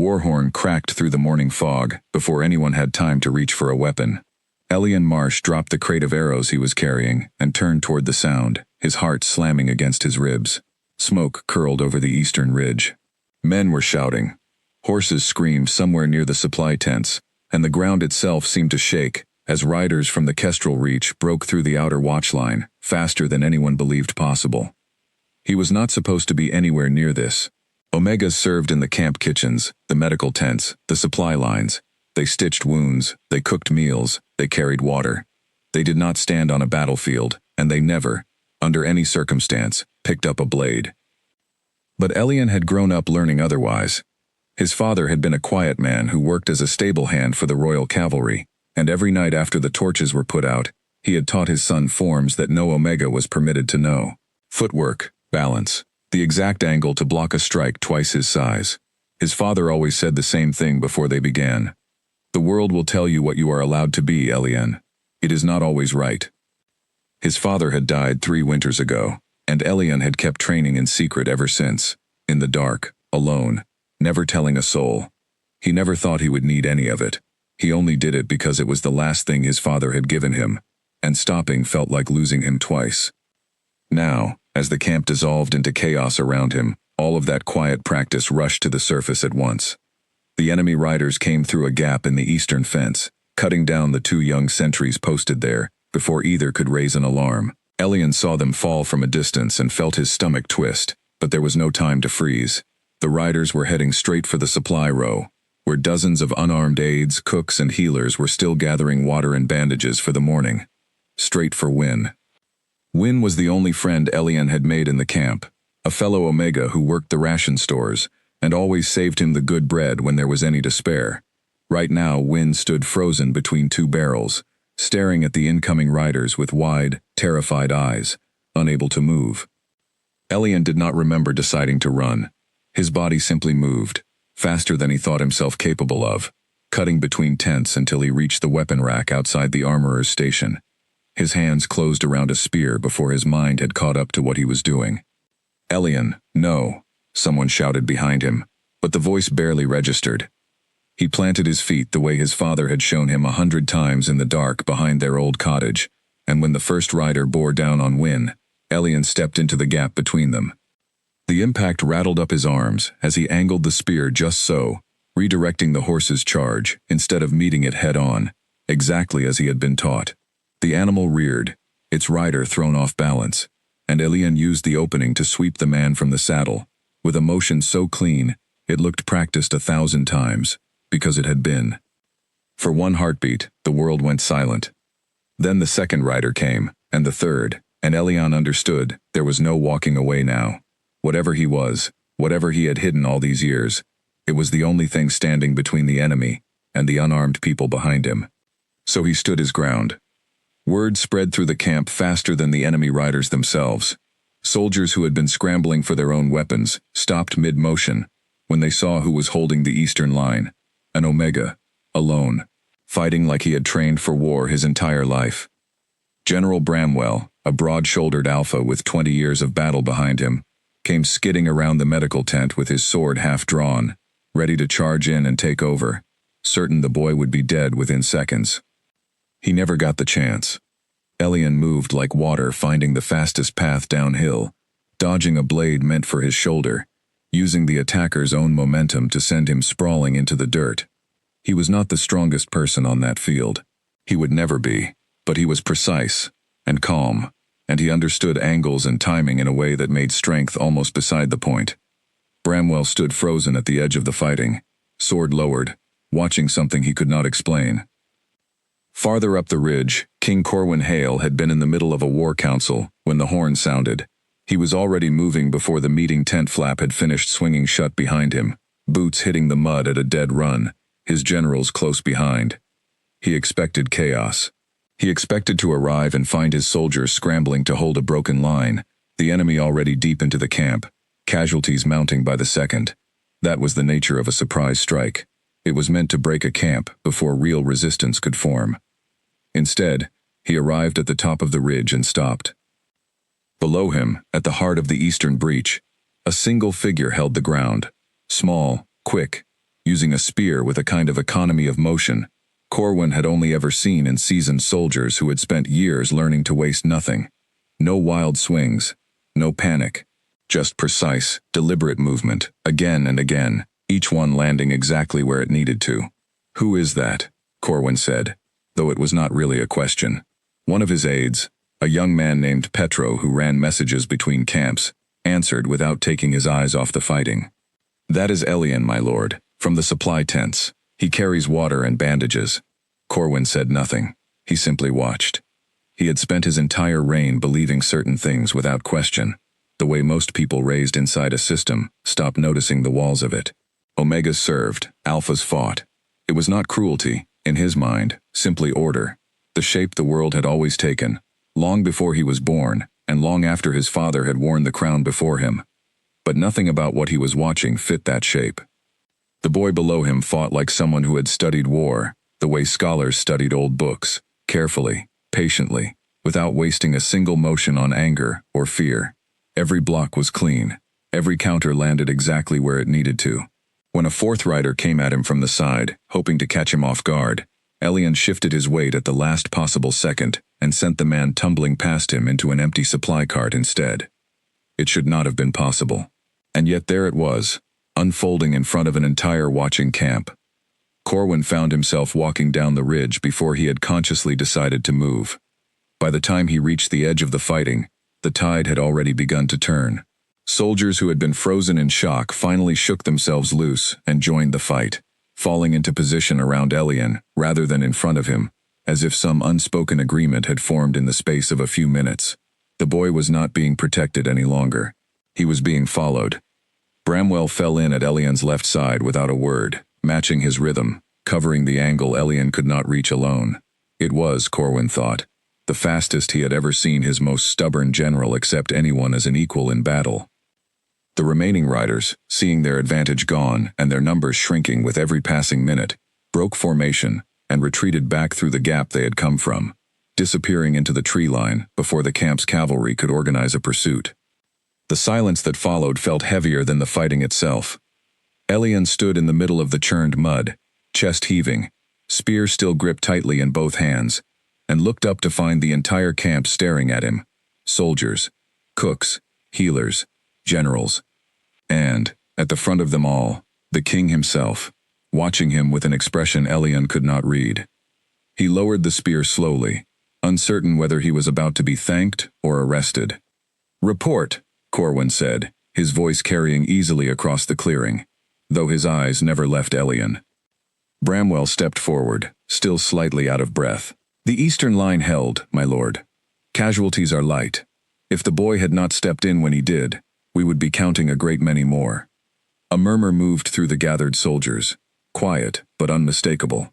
war horn cracked through the morning fog before anyone had time to reach for a weapon. Elian Marsh dropped the crate of arrows he was carrying and turned toward the sound, his heart slamming against his ribs. Smoke curled over the eastern ridge. Men were shouting. Horses screamed somewhere near the supply tents, and the ground itself seemed to shake as riders from the Kestrel Reach broke through the outer watch line, faster than anyone believed possible. He was not supposed to be anywhere near this. Omegas served in the camp kitchens, the medical tents, the supply lines. They stitched wounds, they cooked meals, they carried water. They did not stand on a battlefield, and they never, under any circumstance, picked up a blade. But Elian had grown up learning otherwise. His father had been a quiet man who worked as a stable hand for the Royal Cavalry, and every night after the torches were put out, he had taught his son forms that no Omega was permitted to know. Footwork, balance, the exact angle to block a strike twice his size. His father always said the same thing before they began. The world will tell you what you are allowed to be, Elian. It is not always right. His father had died 3 winters ago, and Elian had kept training in secret ever since, in the dark, alone, never telling a soul. He never thought he would need any of it. He only did it because it was the last thing his father had given him, and stopping felt like losing him twice. Now, as the camp dissolved into chaos around him, all of that quiet practice rushed to the surface at once. The enemy riders came through a gap in the eastern fence, cutting down the 2 young sentries posted there, before either could raise an alarm. Elian saw them fall from a distance and felt his stomach twist, but there was no time to freeze. The riders were heading straight for the supply row, where dozens of unarmed aides, cooks, and healers were still gathering water and bandages for the morning. Straight for Win. Win was the only friend Elian had made in the camp, a fellow Omega who worked the ration stores, and always saved him the good bread when there was any to spare. Right now, Win stood frozen between 2 barrels, staring at the incoming riders with wide, terrified eyes, unable to move. Elian did not remember deciding to run. His body simply moved, faster than he thought himself capable of, cutting between tents until he reached the weapon rack outside the armorer's station. His hands closed around a spear before his mind had caught up to what he was doing. Elian, no, someone shouted behind him, but the voice barely registered. He planted his feet the way his father had shown him 100 times in the dark behind their old cottage, and when the first rider bore down on Win, Elian stepped into the gap between them. The impact rattled up his arms as he angled the spear just so, redirecting the horse's charge instead of meeting it head-on, exactly as he had been taught. The animal reared, its rider thrown off balance, and Elian used the opening to sweep the man from the saddle, with a motion so clean it looked practiced 1,000 times, because it had been. For one heartbeat, the world went silent. Then the second rider came, and the third, and Elian understood there was no walking away now. Whatever he was, whatever he had hidden all these years, it was the only thing standing between the enemy and the unarmed people behind him. So he stood his ground. Word spread through the camp faster than the enemy riders themselves. Soldiers who had been scrambling for their own weapons stopped mid-motion when they saw who was holding the eastern line, an Omega, alone, fighting like he had trained for war his entire life. General Bramwell, a broad-shouldered alpha with 20 years of battle behind him, came skidding around the medical tent with his sword half drawn, ready to charge in and take over, certain the boy would be dead within seconds. He never got the chance. Elian moved like water, finding the fastest path downhill, dodging a blade meant for his shoulder, using the attacker's own momentum to send him sprawling into the dirt. He was not the strongest person on that field. He would never be, but he was precise and calm, and he understood angles and timing in a way that made strength almost beside the point. Bramwell stood frozen at the edge of the fighting, sword lowered, watching something he could not explain. Farther up the ridge, King Corwin Hale had been in the middle of a war council when the horn sounded. He was already moving before the meeting tent flap had finished swinging shut behind him, boots hitting the mud at a dead run, his generals close behind. He expected chaos. He expected to arrive and find his soldiers scrambling to hold a broken line, the enemy already deep into the camp, casualties mounting by the second. That was the nature of a surprise strike. It was meant to break a camp before real resistance could form. Instead, he arrived at the top of the ridge and stopped. Below him, at the heart of the eastern breach, a single figure held the ground. Small, quick, using a spear with a kind of economy of motion Corwin had only ever seen in seasoned soldiers who had spent years learning to waste nothing. No wild swings, no panic, just precise, deliberate movement, again and again, each one landing exactly where it needed to. "Who is that?" Corwin said, though it was not really a question. One of his aides, a young man named Petro who ran messages between camps, answered without taking his eyes off the fighting. "That is Elian, my lord, from the supply tents. He carries water and bandages." Corwin said nothing. He simply watched. He had spent his entire reign believing certain things without question, the way most people raised inside a system stop noticing the walls of it. Omegas served, Alphas fought. It was not cruelty, in his mind, simply order, the shape the world had always taken, long before he was born, and long after his father had worn the crown before him. But nothing about what he was watching fit that shape. The boy below him fought like someone who had studied war, the way scholars studied old books, carefully, patiently, without wasting a single motion on anger or fear. Every block was clean. Every counter landed exactly where it needed to. When a fourth rider came at him from the side, hoping to catch him off guard, Elian shifted his weight at the last possible second and sent the man tumbling past him into an empty supply cart instead. It should not have been possible. And yet there it was, unfolding in front of an entire watching camp. Corwin found himself walking down the ridge before he had consciously decided to move. By the time he reached the edge of the fighting, the tide had already begun to turn. Soldiers who had been frozen in shock finally shook themselves loose and joined the fight, falling into position around Elian rather than in front of him, as if some unspoken agreement had formed in the space of a few minutes. The boy was not being protected any longer. He was being followed. Bramwell fell in at Elian's left side without a word, matching his rhythm, covering the angle Elian could not reach alone. It was, Corwin thought, the fastest he had ever seen his most stubborn general accept anyone as an equal in battle. The remaining riders, seeing their advantage gone and their numbers shrinking with every passing minute, broke formation and retreated back through the gap they had come from, disappearing into the tree line before the camp's cavalry could organize a pursuit. The silence that followed felt heavier than the fighting itself. Elian stood in the middle of the churned mud, chest heaving, spear still gripped tightly in both hands, and looked up to find the entire camp staring at him. Soldiers, cooks, healers, generals, and, at the front of them all, the king himself, watching him with an expression Elian could not read. He lowered the spear slowly, uncertain whether he was about to be thanked or arrested. "Report," Corwin said, his voice carrying easily across the clearing, though his eyes never left Elian. Bramwell stepped forward, still slightly out of breath. "The eastern line held, my lord. Casualties are light. If the boy had not stepped in when he did, we would be counting a great many more." A murmur moved through the gathered soldiers, quiet but unmistakable.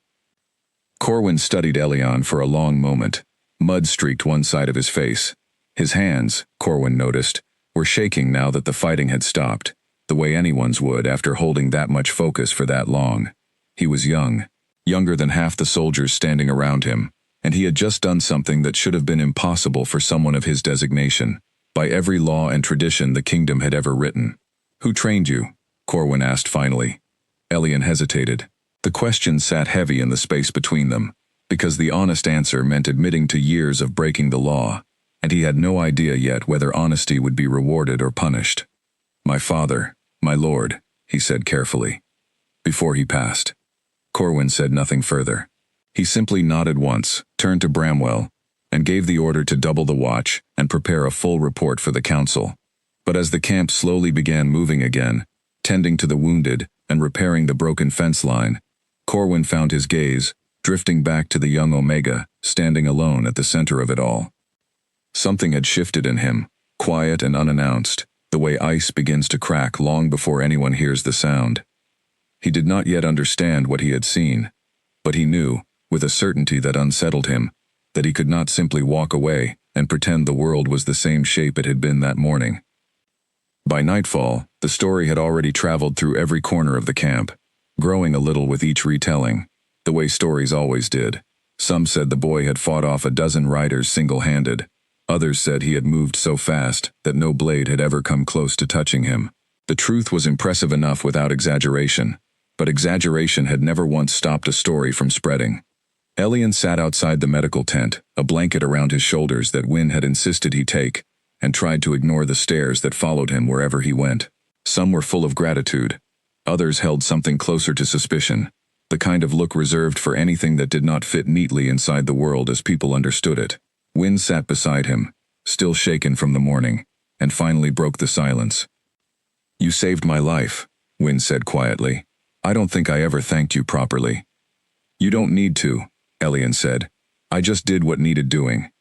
Corwin studied Elian for a long moment. Mud streaked one side of his face. His hands, Corwin noticed, were shaking now that the fighting had stopped, the way anyone's would after holding that much focus for that long. He was young, younger than half the soldiers standing around him, and he had just done something that should have been impossible for someone of his designation, by every law and tradition the kingdom had ever written. "Who trained you?" Corwin asked finally. Elian hesitated. The question sat heavy in the space between them, because the honest answer meant admitting to years of breaking the law, and he had no idea yet whether honesty would be rewarded or punished. "My father, my lord," he said carefully. Before he passed. Corwin said nothing further. He simply nodded once, turned to Bramwell, and gave the order to double the watch and prepare a full report for the council. But as the camp slowly began moving again, tending to the wounded and repairing the broken fence line, Corwin found his gaze drifting back to the young Omega, standing alone at the center of it all. Something had shifted in him, quiet and unannounced, the way ice begins to crack long before anyone hears the sound. He did not yet understand what he had seen, but he knew, with a certainty that unsettled him, that he could not simply walk away and pretend the world was the same shape it had been that morning. By nightfall, the story had already traveled through every corner of the camp, growing a little with each retelling, the way stories always did. Some said the boy had fought off a dozen riders single-handed. Others said he had moved so fast that no blade had ever come close to touching him. The truth was impressive enough without exaggeration, but exaggeration had never once stopped a story from spreading. Elian sat outside the medical tent, a blanket around his shoulders that Wynne had insisted he take, and tried to ignore the stares that followed him wherever he went. Some were full of gratitude. Others held something closer to suspicion, the kind of look reserved for anything that did not fit neatly inside the world as people understood it. Wynne sat beside him, still shaken from the morning, and finally broke the silence. "You saved my life," Wynne said quietly. "I don't think I ever thanked you properly." "You don't need to," Elian said. "I just did what needed doing.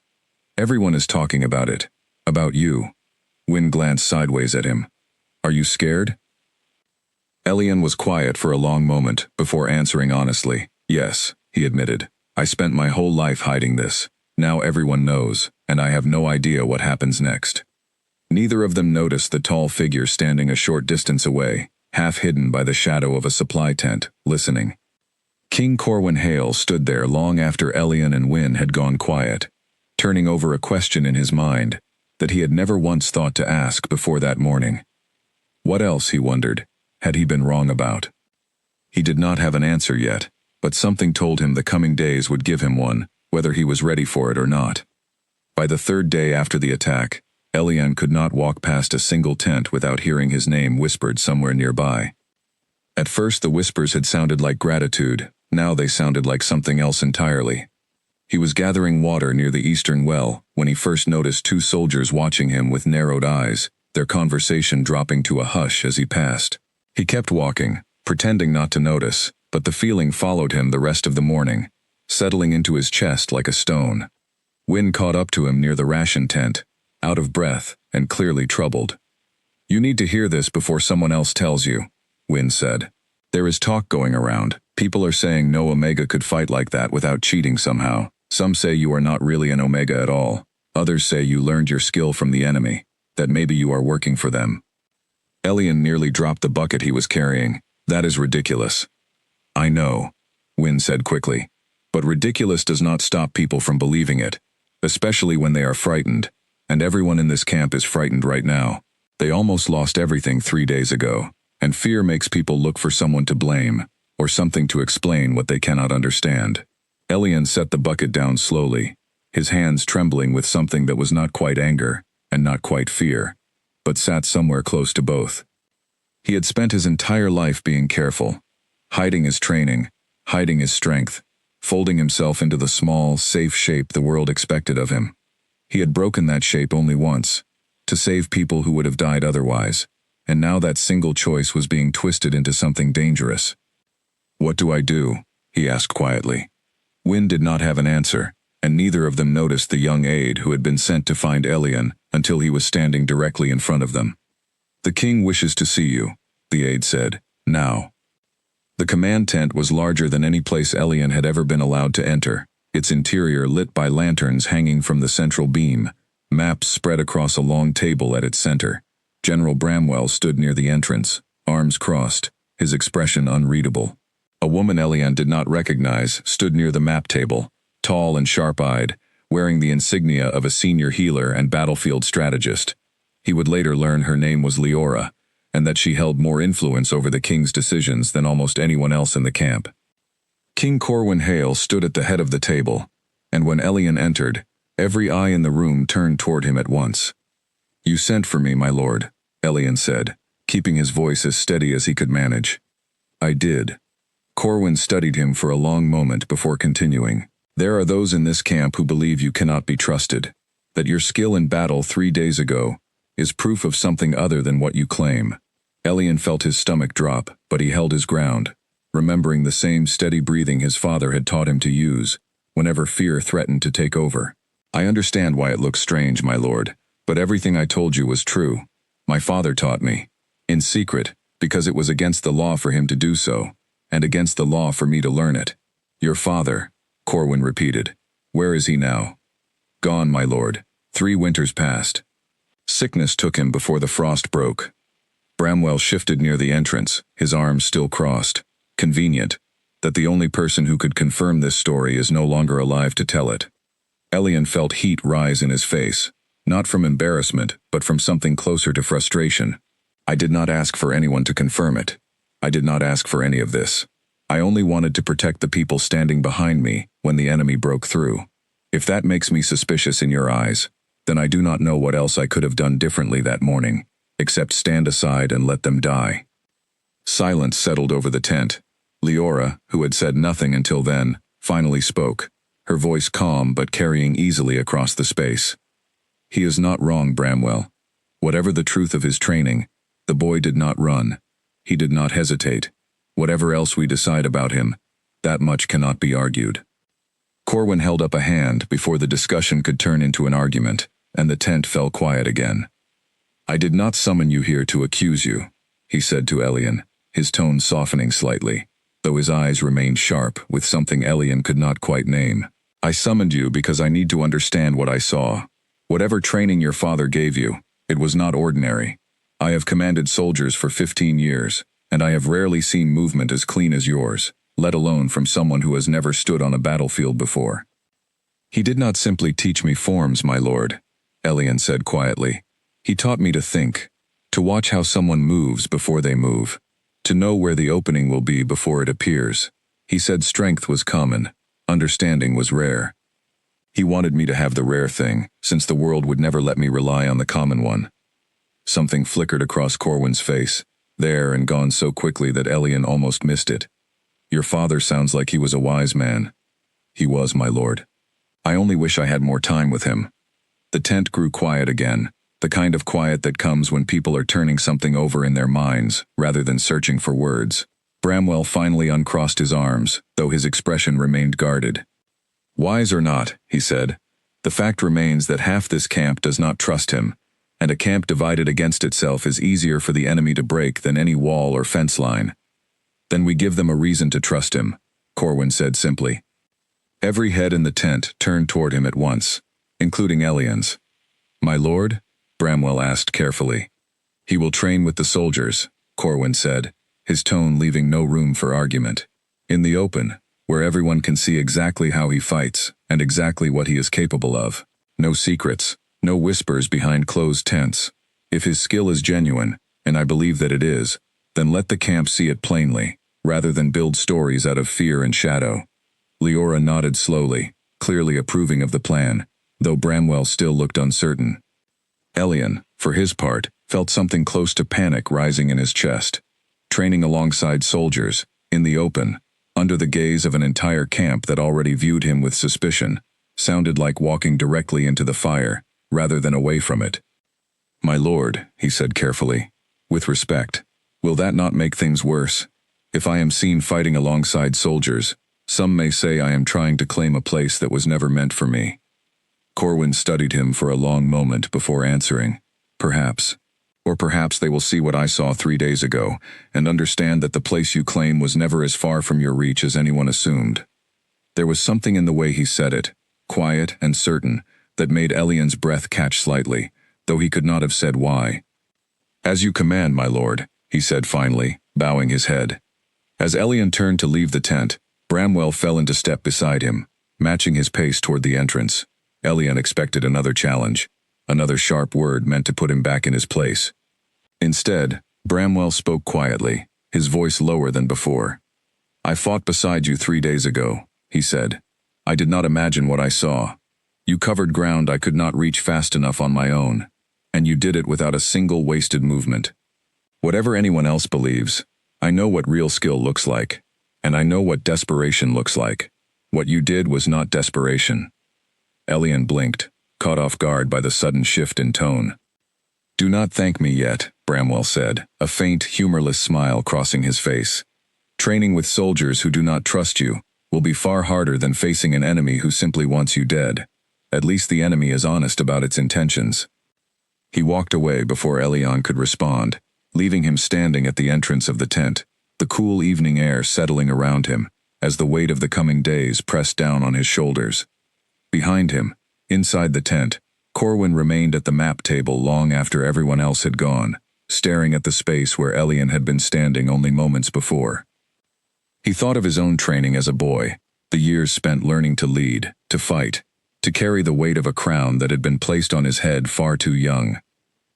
Everyone is talking about it. About you." Wynne glanced sideways at him. "Are you scared?" Elian was quiet for a long moment before answering honestly. "Yes," he admitted. "I spent my whole life hiding this. Now everyone knows, and I have no idea what happens next." Neither of them noticed the tall figure standing a short distance away, half hidden by the shadow of a supply tent, listening. King Corwin Hale stood there long after Elian and Wynne had gone quiet, turning over a question in his mind that he had never once thought to ask before that morning. What else, he wondered, had he been wrong about? He did not have an answer yet, but something told him the coming days would give him one, whether he was ready for it or not. By the third day after the attack, Elian could not walk past a single tent without hearing his name whispered somewhere nearby. At first the whispers had sounded like gratitude, now they sounded like something else entirely. He was gathering water near the eastern well when he first noticed two soldiers watching him with narrowed eyes, their conversation dropping to a hush as he passed. He kept walking, pretending not to notice, but the feeling followed him the rest of the morning, settling into his chest like a stone. Wynne caught up to him near the ration tent, out of breath and clearly troubled. "You need to hear this before someone else tells you," Wynne said. "There is talk going around. People are saying no Omega could fight like that without cheating somehow. Some say you are not really an Omega at all. Others say you learned your skill from the enemy, that maybe you are working for them." Elian nearly dropped the bucket he was carrying. "That is ridiculous." "I know," Wynne said quickly. "But ridiculous does not stop people from believing it, especially when they are frightened, and everyone in this camp is frightened right now. They almost lost everything 3 days ago, and fear makes people look for someone to blame, or something to explain what they cannot understand." Elian set the bucket down slowly, his hands trembling with something that was not quite anger, and not quite fear, but sat somewhere close to both. He had spent his entire life being careful, hiding his training, hiding his strength, folding himself into the small, safe shape the world expected of him. He had broken that shape only once, to save people who would have died otherwise, and now that single choice was being twisted into something dangerous. "What do I do?" he asked quietly. Wynne did not have an answer, and neither of them noticed the young aide who had been sent to find Elian until he was standing directly in front of them. "The king wishes to see you," the aide said, "now." The command tent was larger than any place Elian had ever been allowed to enter, its interior lit by lanterns hanging from the central beam, maps spread across a long table at its center. General Bramwell stood near the entrance, arms crossed, his expression unreadable. A woman Elian did not recognize stood near the map table, tall and sharp-eyed, wearing the insignia of a senior healer and battlefield strategist. He would later learn her name was Leora, and that she held more influence over the king's decisions than almost anyone else in the camp. King Corwin Hale stood at the head of the table, and when Elian entered, every eye in the room turned toward him at once. "You sent for me, my lord," Elian said, keeping his voice as steady as he could manage. "I did." Corwin studied him for a long moment before continuing. "There are those in this camp who believe you cannot be trusted, that your skill in battle 3 days ago is proof of something other than what you claim." Elian felt his stomach drop, but he held his ground, remembering the same steady breathing his father had taught him to use whenever fear threatened to take over. "I understand why it looks strange, my lord, but everything I told you was true. My father taught me, in secret, because it was against the law for him to do so, and against the law for me to learn it." "Your father," Corwin repeated. "Where is he now?" "Gone, my lord. 3 winters passed. Sickness took him before the frost broke." Bramwell shifted near the entrance, his arms still crossed. Convenient that the only person who could confirm this story is no longer alive to tell it. Elian felt heat rise in his face, not from embarrassment, but from something closer to frustration. "I did not ask for anyone to confirm it." I did not ask for any of this. I only wanted to protect the people standing behind me when the enemy broke through. If that makes me suspicious in your eyes, then I do not know what else I could have done differently that morning, except stand aside and let them die." Silence settled over the tent. Leora, who had said nothing until then, finally spoke, her voice calm but carrying easily across the space. "He is not wrong, Bramwell. Whatever the truth of his training, the boy did not run. He did not hesitate. Whatever else we decide about him, that much cannot be argued." Corwin held up a hand before the discussion could turn into an argument, and the tent fell quiet again. "I did not summon you here to accuse you," he said to Elian, his tone softening slightly, though his eyes remained sharp with something Elian could not quite name. "I summoned you because I need to understand what I saw. Whatever training your father gave you, it was not ordinary. I have commanded soldiers for 15 years, and I have rarely seen movement as clean as yours, let alone from someone who has never stood on a battlefield before." "He did not simply teach me forms, my lord," Elian said quietly. "He taught me to think, to watch how someone moves before they move, to know where the opening will be before it appears. He said strength was common, understanding was rare. He wanted me to have the rare thing, since the world would never let me rely on the common one." Something flickered across Corwin's face, there and gone so quickly that Elian almost missed it. "Your father sounds like he was a wise man." "He was, my lord. I only wish I had more time with him." The tent grew quiet again, the kind of quiet that comes when people are turning something over in their minds, rather than searching for words. Bramwell finally uncrossed his arms, though his expression remained guarded. "Wise or not," he said, "the fact remains that half this camp does not trust him, and a camp divided against itself is easier for the enemy to break than any wall or fence line." "Then we give them a reason to trust him," Corwin said simply. Every head in the tent turned toward him at once, including Elian's. "My lord?" Bramwell asked carefully. "He will train with the soldiers," Corwin said, his tone leaving no room for argument. "In the open, where everyone can see exactly how he fights and exactly what he is capable of. No secrets, no whispers behind closed tents. If his skill is genuine, and I believe that it is, then let the camp see it plainly, rather than build stories out of fear and shadow." Leora nodded slowly, clearly approving of the plan, though Bramwell still looked uncertain. Elian, for his part, felt something close to panic rising in his chest. Training alongside soldiers, in the open, under the gaze of an entire camp that already viewed him with suspicion, sounded like walking directly into the fire, rather than away from it. "My lord," he said carefully, "with respect, will that not make things worse? If I am seen fighting alongside soldiers, some may say I am trying to claim a place that was never meant for me." Corwin studied him for a long moment before answering. "Perhaps. Or perhaps they will see what I saw 3 days ago, and understand that the place you claim was never as far from your reach as anyone assumed." There was something in the way he said it, quiet and certain, that made Elian's breath catch slightly, though he could not have said why. "As you command, my lord," he said finally, bowing his head. As Elian turned to leave the tent, Bramwell fell into step beside him, matching his pace toward the entrance. Elian expected another challenge, another sharp word meant to put him back in his place. Instead, Bramwell spoke quietly, his voice lower than before. "I fought beside you 3 days ago," he said. "I did not imagine what I saw. You covered ground I could not reach fast enough on my own, and you did it without a single wasted movement. Whatever anyone else believes, I know what real skill looks like, and I know what desperation looks like. What you did was not desperation." Elian blinked, caught off guard by the sudden shift in tone. "Do not thank me yet," Bramwell said, a faint, humorless smile crossing his face. "Training with soldiers who do not trust you will be far harder than facing an enemy who simply wants you dead. At least the enemy is honest about its intentions." He walked away before Elian could respond, leaving him standing at the entrance of the tent, the cool evening air settling around him, as the weight of the coming days pressed down on his shoulders. Behind him, inside the tent, Corwin remained at the map table long after everyone else had gone, staring at the space where Elian had been standing only moments before. He thought of his own training as a boy, the years spent learning to lead, to fight, to carry the weight of a crown that had been placed on his head far too young.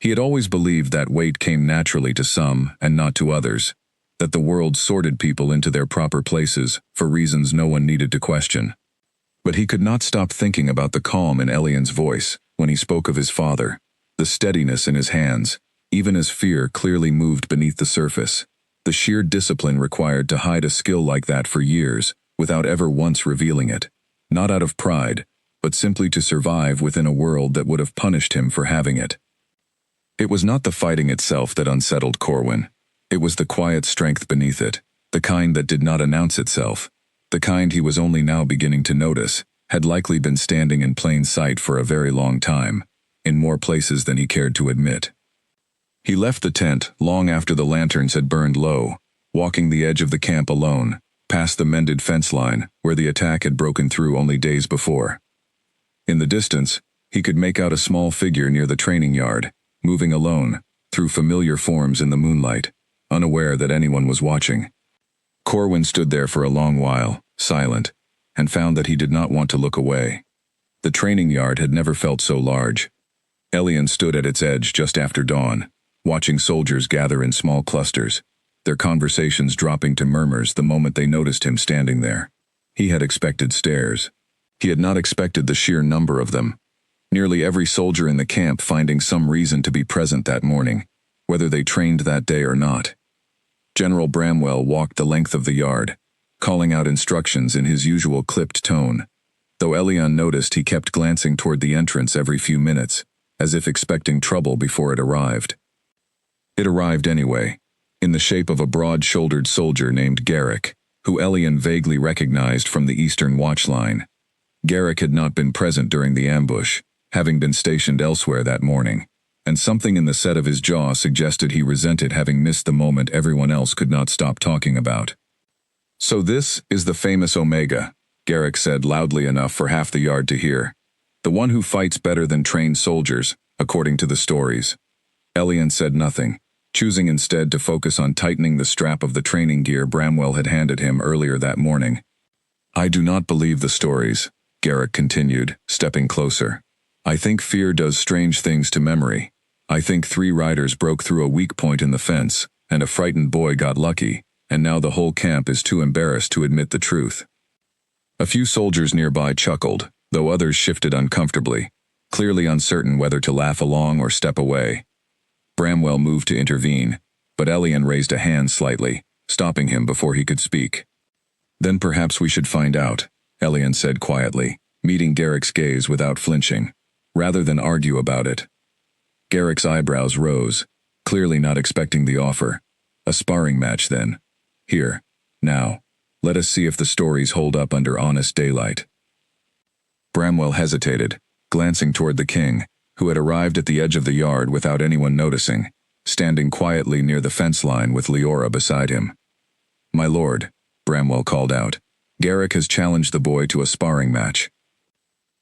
He had always believed that weight came naturally to some and not to others. that the world sorted people into their proper places for reasons no one needed to question. But he could not stop thinking about the calm in Elian's voice when he spoke of his father, the steadiness in his hands, even as fear clearly moved beneath the surface, the sheer discipline required to hide a skill like that for years without ever once revealing it, not out of pride, but simply to survive within a world that would have punished him for having it. It was not the fighting itself that unsettled Corwin. It was the quiet strength beneath it, the kind that did not announce itself, the kind he was only now beginning to notice, had likely been standing in plain sight for a very long time, in more places than he cared to admit. He left the tent long after the lanterns had burned low, walking the edge of the camp alone, past the mended fence line where the attack had broken through only days before. In the distance, he could make out a small figure near the training yard, moving alone, through familiar forms in the moonlight, unaware that anyone was watching. Corwin stood there for a long while, silent, and found that he did not want to look away. The training yard had never felt so large. Elian stood at its edge just after dawn, watching soldiers gather in small clusters, their conversations dropping to murmurs the moment they noticed him standing there. He had expected stares. He had not expected the sheer number of them. Nearly every soldier in the camp finding some reason to be present that morning, whether they trained that day or not. General Bramwell walked the length of the yard, calling out instructions in his usual clipped tone, though Elian noticed he kept glancing toward the entrance every few minutes, as if expecting trouble before it arrived. It arrived anyway, in the shape of a broad-shouldered soldier named Garrick, who Elian vaguely recognized from the eastern watch line. Garrick had not been present during the ambush, having been stationed elsewhere that morning, and something in the set of his jaw suggested he resented having missed the moment everyone else could not stop talking about. "So this is the famous Omega," Garrick said loudly enough for half the yard to hear. "The one who fights better than trained soldiers, according to the stories." Elian said nothing, choosing instead to focus on tightening the strap of the training gear Bramwell had handed him earlier that morning. "I do not believe the stories," Garrick continued, stepping closer. "I think fear does strange things to memory. I think 3 riders broke through a weak point in the fence, and a frightened boy got lucky, and now the whole camp is too embarrassed to admit the truth." A few soldiers nearby chuckled, though others shifted uncomfortably, clearly uncertain whether to laugh along or step away. Bramwell moved to intervene, but Elian raised a hand slightly, stopping him before he could speak. "Then perhaps we should find out," Elian said quietly, meeting Garrick's gaze without flinching, rather than argue about it. Garrick's eyebrows rose, clearly not expecting the offer. "A sparring match, then. Here, now, let us see if the stories hold up under honest daylight." Bramwell hesitated, glancing toward the king, who had arrived at the edge of the yard without anyone noticing, standing quietly near the fence line with Leora beside him. "My lord," Bramwell called out, "Garrick has challenged the boy to a sparring match."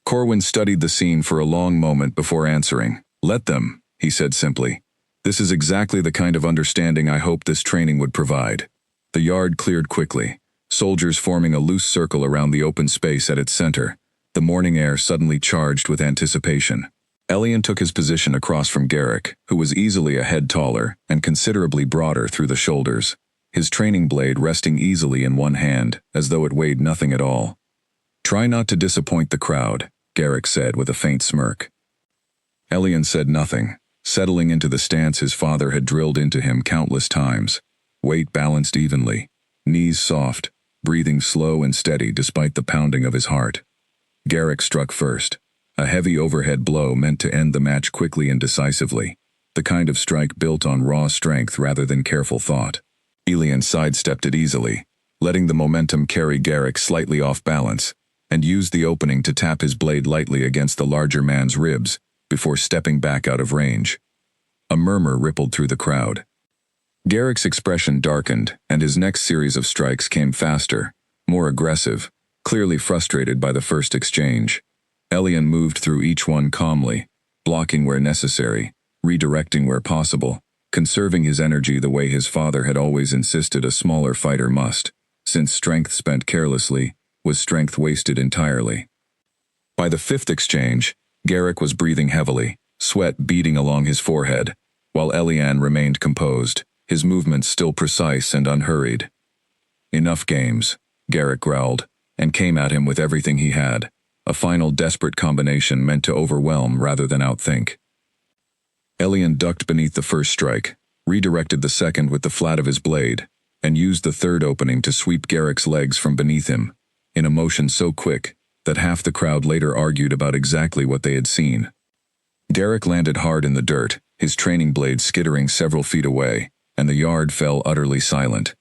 Corwin studied the scene for a long moment before answering. "Let them," he said simply. "This is exactly the kind of understanding I hoped this training would provide." The yard cleared quickly, soldiers forming a loose circle around the open space at its center, the morning air suddenly charged with anticipation. Elian took his position across from Garrick, who was easily a head taller and considerably broader through the shoulders, his training blade resting easily in one hand, as though it weighed nothing at all. "Try not to disappoint the crowd," Garrick said with a faint smirk. Elian said nothing, settling into the stance his father had drilled into him countless times, weight balanced evenly, knees soft, breathing slow and steady despite the pounding of his heart. Garrick struck first, a heavy overhead blow meant to end the match quickly and decisively, the kind of strike built on raw strength rather than careful thought. Elian sidestepped it easily, letting the momentum carry Garrick slightly off balance, and used the opening to tap his blade lightly against the larger man's ribs before stepping back out of range. A murmur rippled through the crowd. Garrick's expression darkened, and his next series of strikes came faster, more aggressive, clearly frustrated by the first exchange. Elian moved through each one calmly, blocking where necessary, redirecting where possible, conserving his energy the way his father had always insisted a smaller fighter must, since strength spent carelessly was strength wasted entirely. By the 5th exchange, Garrick was breathing heavily, sweat beading along his forehead, while Elian remained composed, his movements still precise and unhurried. "Enough games," Garrick growled, and came at him with everything he had, a final desperate combination meant to overwhelm rather than outthink. Elian ducked beneath the first strike, redirected the second with the flat of his blade, and used the third opening to sweep Garrick's legs from beneath him, in a motion so quick that half the crowd later argued about exactly what they had seen. Garrick landed hard in the dirt, his training blade skittering several feet away, and the yard fell utterly silent.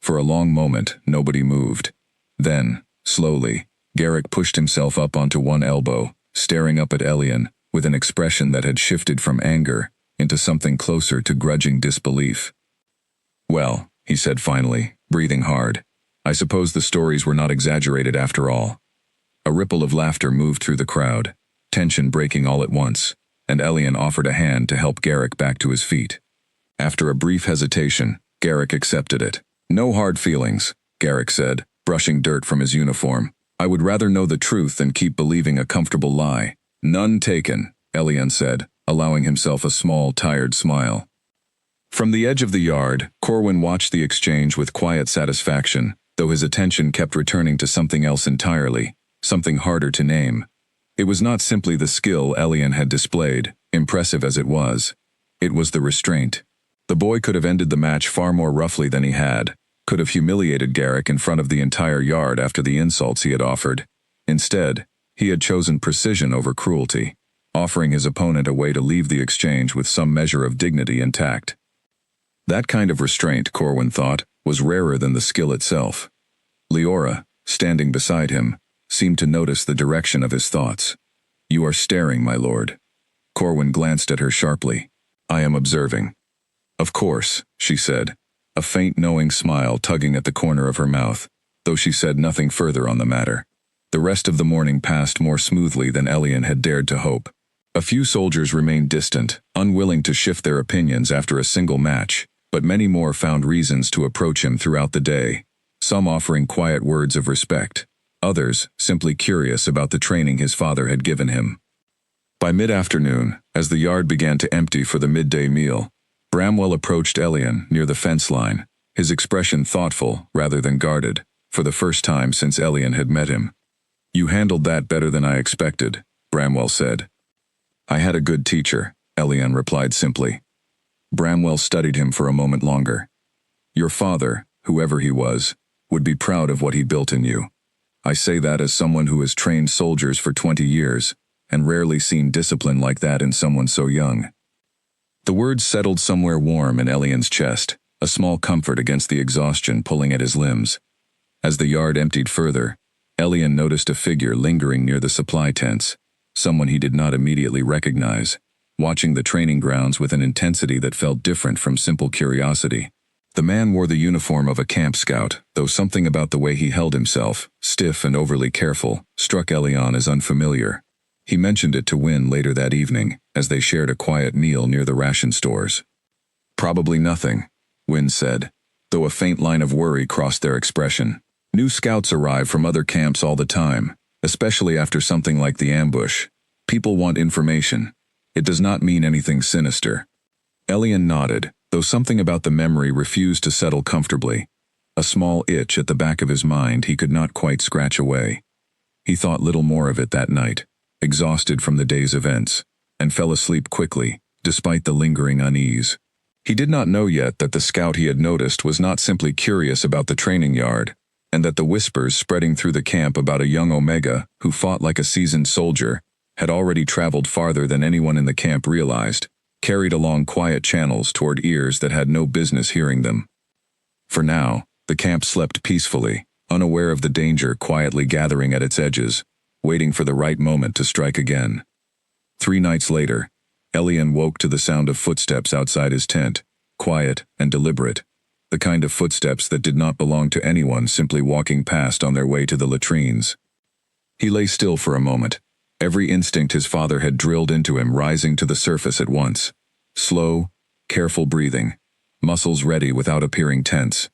For a long moment, nobody moved. Then, slowly, Garrick pushed himself up onto one elbow, staring up at Elian, with an expression that had shifted from anger into something closer to grudging disbelief. "Well," he said finally, breathing hard, "I suppose the stories were not exaggerated after all." A ripple of laughter moved through the crowd, tension breaking all at once, and Elian offered a hand to help Garrick back to his feet. After a brief hesitation, Garrick accepted it. "No hard feelings," Garrick said, brushing dirt from his uniform. "I would rather know the truth than keep believing a comfortable lie." "None taken," Elian said, allowing himself a small, tired smile. From the edge of the yard, Corwin watched the exchange with quiet satisfaction, though his attention kept returning to something else entirely, something harder to name. It was not simply the skill Elian had displayed, impressive as it was. It was the restraint. The boy could have ended the match far more roughly than he had, could have humiliated Garrick in front of the entire yard after the insults he had offered. Instead, he had chosen precision over cruelty, offering his opponent a way to leave the exchange with some measure of dignity intact. That kind of restraint, Corwin thought, was rarer than the skill itself. Leora, standing beside him, seemed to notice the direction of his thoughts. "You are staring, my lord." Corwin glanced at her sharply. "I am observing." "Of course," she said, a faint knowing smile tugging at the corner of her mouth, though she said nothing further on the matter. The rest of the morning passed more smoothly than Elian had dared to hope. A few soldiers remained distant, unwilling to shift their opinions after a single match, but many more found reasons to approach him throughout the day, some offering quiet words of respect, others simply curious about the training his father had given him. By mid-afternoon, as the yard began to empty for the midday meal, Bramwell approached Elian near the fence line, his expression thoughtful rather than guarded, for the first time since Elian had met him. "You handled that better than I expected," Bramwell said. "I had a good teacher," Elian replied simply. Bramwell studied him for a moment longer. "Your father, whoever he was, would be proud of what he built in you. I say that as someone who has trained soldiers for 20 years, and rarely seen discipline like that in someone so young." The words settled somewhere warm in Elian's chest, a small comfort against the exhaustion pulling at his limbs. As the yard emptied further, Elian noticed a figure lingering near the supply tents, someone he did not immediately recognize, watching the training grounds with an intensity that felt different from simple curiosity. The man wore the uniform of a camp scout, though something about the way he held himself, stiff and overly careful, struck Elian as unfamiliar. He mentioned it to Wynne later that evening, as they shared a quiet meal near the ration stores. "Probably nothing," Wynne said, though a faint line of worry crossed their expression. "New scouts arrive from other camps all the time, especially after something like the ambush. People want information. It does not mean anything sinister." Elian nodded, though something about the memory refused to settle comfortably. A small itch at the back of his mind he could not quite scratch away. He thought little more of it that night, exhausted from the day's events, and fell asleep quickly, despite the lingering unease. He did not know yet that the scout he had noticed was not simply curious about the training yard, and that the whispers spreading through the camp about a young Omega who fought like a seasoned soldier had already traveled farther than anyone in the camp realized, carried along quiet channels toward ears that had no business hearing them. For now, the camp slept peacefully, unaware of the danger quietly gathering at its edges, waiting for the right moment to strike again. 3 nights later, Elian woke to the sound of footsteps outside his tent, quiet and deliberate, the kind of footsteps that did not belong to anyone simply walking past on their way to the latrines. He lay still for a moment, every instinct his father had drilled into him rising to the surface at once. Slow, careful breathing, muscles ready without appearing tense.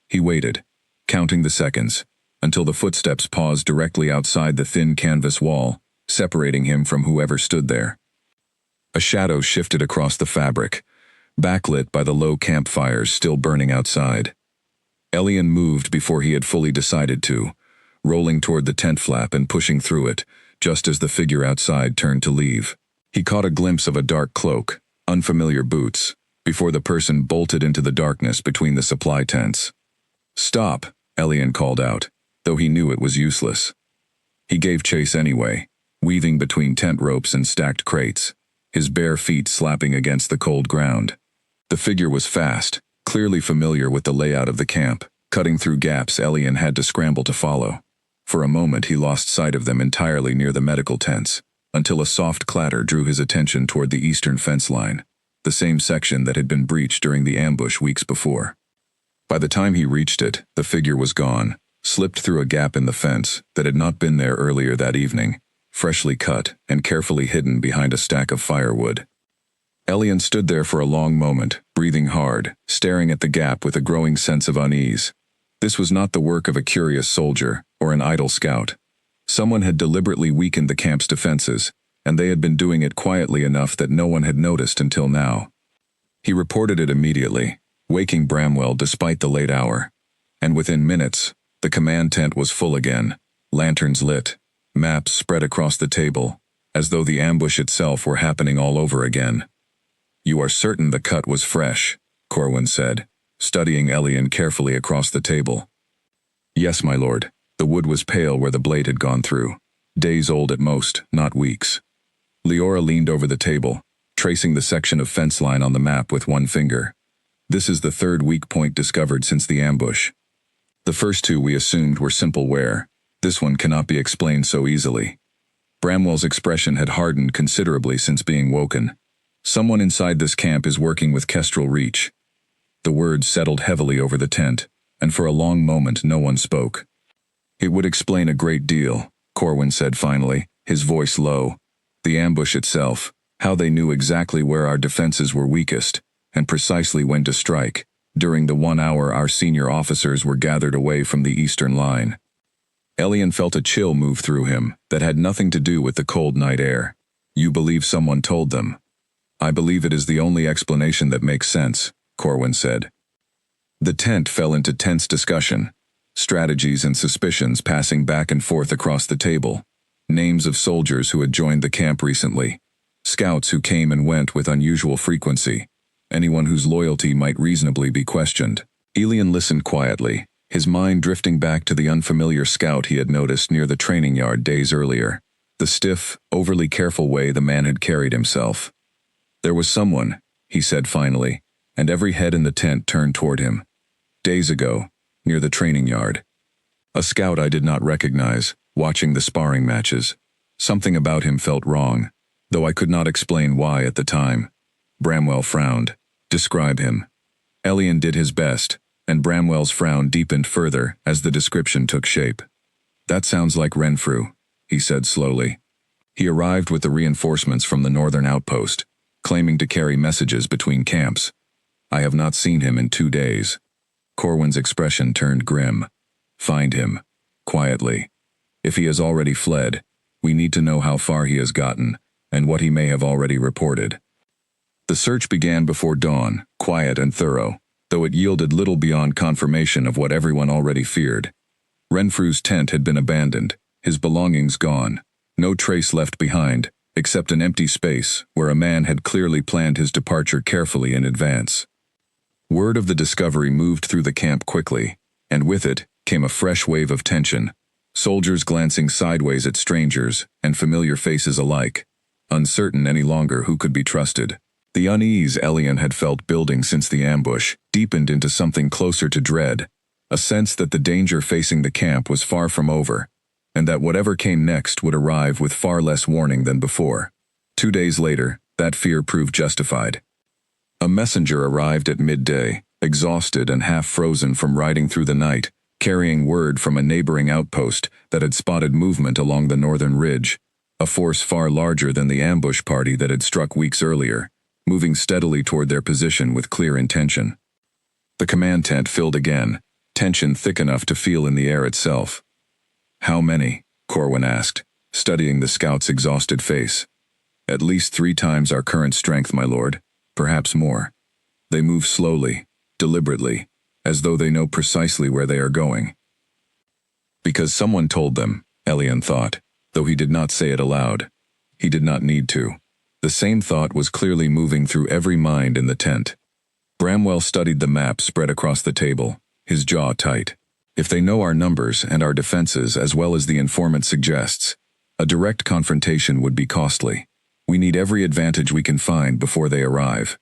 He waited, counting the seconds, until the footsteps paused directly outside the thin canvas wall, separating him from whoever stood there. A shadow shifted across the fabric, backlit by the low campfires still burning outside. Elian moved before he had fully decided to, rolling toward the tent flap and pushing through it, just as the figure outside turned to leave. He caught a glimpse of a dark cloak, unfamiliar boots, before the person bolted into the darkness between the supply tents. "Stop," Elian called out, though he knew it was useless. He gave chase anyway, weaving between tent ropes and stacked crates, his bare feet slapping against the cold ground. The figure was fast, clearly familiar with the layout of the camp, cutting through gaps Elian had to scramble to follow. For a moment he lost sight of them entirely near the medical tents, until a soft clatter drew his attention toward the eastern fence line, the same section that had been breached during the ambush weeks before. By the time he reached it, the figure was gone, slipped through a gap in the fence that had not been there earlier that evening, freshly cut and carefully hidden behind a stack of firewood. Elian stood there for a long moment, breathing hard, staring at the gap with a growing sense of unease. This was not the work of a curious soldier or an idle scout. Someone had deliberately weakened the camp's defenses, and they had been doing it quietly enough that no one had noticed until now. He reported it immediately, waking Bramwell despite the late hour. And within minutes, the command tent was full again, lanterns lit, maps spread across the table, as though the ambush itself were happening all over again. "You are certain the cut was fresh," Corwin said, studying Elian carefully across the table. "Yes, my lord. The wood was pale where the blade had gone through. Days old at most, not weeks." Leora leaned over the table, tracing the section of fence line on the map with one finger. "This is the third weak point discovered since the ambush. The first two we assumed were simple wear. This one cannot be explained so easily." Bramwell's expression had hardened considerably since being woken. "Someone inside this camp is working with Kestrel Reach." The words settled heavily over the tent, and for a long moment no one spoke. "It would explain a great deal," Corwin said finally, his voice low. "The ambush itself, how they knew exactly where our defenses were weakest, and precisely when to strike, during the 1 hour our senior officers were gathered away from the eastern line." Elian felt a chill move through him that had nothing to do with the cold night air. "You believe someone told them?" "I believe it is the only explanation that makes sense," Corwin said. The tent fell into tense discussion, strategies and suspicions passing back and forth across the table, names of soldiers who had joined the camp recently, scouts who came and went with unusual frequency, anyone whose loyalty might reasonably be questioned. Elian listened quietly, his mind drifting back to the unfamiliar scout he had noticed near the training yard days earlier, the stiff, overly careful way the man had carried himself. "There was someone," he said finally, and every head in the tent turned toward him. "Days ago, near the training yard. A scout I did not recognize, watching the sparring matches. Something about him felt wrong, though I could not explain why at the time." Bramwell frowned. "Describe him." Elian did his best, and Bramwell's frown deepened further as the description took shape. "That sounds like Renfrew," he said slowly. "He arrived with the reinforcements from the northern outpost, claiming to carry messages between camps. I have not seen him in 2 days." Corwin's expression turned grim. "Find him. Quietly. If he has already fled, we need to know how far he has gotten, and what he may have already reported." The search began before dawn, quiet and thorough, though it yielded little beyond confirmation of what everyone already feared. Renfrew's tent had been abandoned, his belongings gone, no trace left behind, except an empty space where a man had clearly planned his departure carefully in advance. Word of the discovery moved through the camp quickly, and with it came a fresh wave of tension, soldiers glancing sideways at strangers and familiar faces alike, uncertain any longer who could be trusted. The unease Elian had felt building since the ambush deepened into something closer to dread, a sense that the danger facing the camp was far from over, and that whatever came next would arrive with far less warning than before. 2 days later, that fear proved justified. A messenger arrived at midday, exhausted and half frozen from riding through the night, carrying word from a neighboring outpost that had spotted movement along the northern ridge, a force far larger than the ambush party that had struck weeks earlier, moving steadily toward their position with clear intention. The command tent filled again, tension thick enough to feel in the air itself. "How many?" Corwin asked, studying the scout's exhausted face. "At least 3 times our current strength, my lord. Perhaps more." They move slowly, deliberately, as though they know precisely where they are going. Because someone told them, Elian thought, though he did not say it aloud. He did not need to. The same thought was clearly moving through every mind in the tent. Bramwell studied the map spread across the table, his jaw tight. If they know our numbers and our defenses as well as the informant suggests, a direct confrontation would be costly. We need every advantage we can find before they arrive.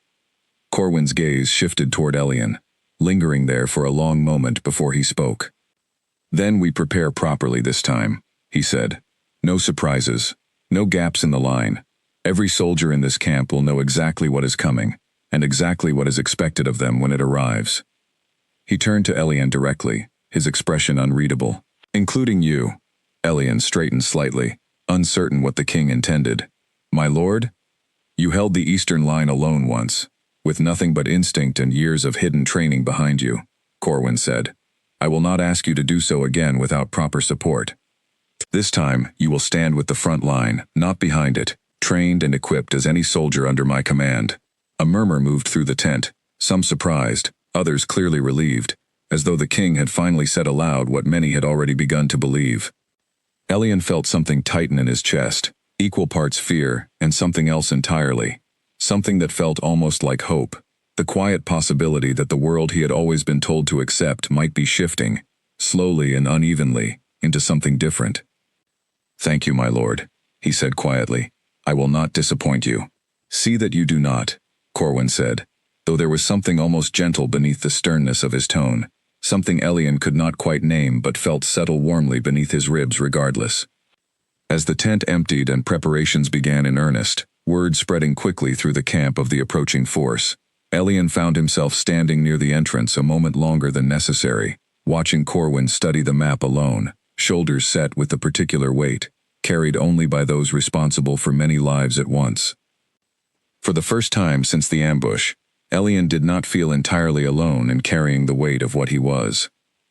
Corwin's gaze shifted toward Elian, lingering there for a long moment before he spoke. Then we prepare properly this time, he said. No surprises, no gaps in the line. Every soldier in this camp will know exactly what is coming, and exactly what is expected of them when it arrives. He turned to Elian directly, his expression unreadable. Including you. Elian straightened slightly, uncertain what the king intended. My lord? You held the eastern line alone once, with nothing but instinct and years of hidden training behind you, Corwin said. I will not ask you to do so again without proper support. This time, you will stand with the front line, not behind it, trained and equipped as any soldier under my command. A murmur moved through the tent, some surprised, others clearly relieved, as though the king had finally said aloud what many had already begun to believe. Elian felt something tighten in his chest, equal parts fear and something else entirely, something that felt almost like hope, the quiet possibility that the world he had always been told to accept might be shifting, slowly and unevenly, into something different. Thank you, my lord, he said quietly. I will not disappoint you. See that you do not, Corwin said, though there was something almost gentle beneath the sternness of his tone, something Elian could not quite name but felt settle warmly beneath his ribs regardless. As the tent emptied and preparations began in earnest, word spreading quickly through the camp of the approaching force, Elian found himself standing near the entrance a moment longer than necessary, watching Corwin study the map alone, shoulders set with the particular weight, carried only by those responsible for many lives at once. For the first time since the ambush, Elian did not feel entirely alone in carrying the weight of what he was.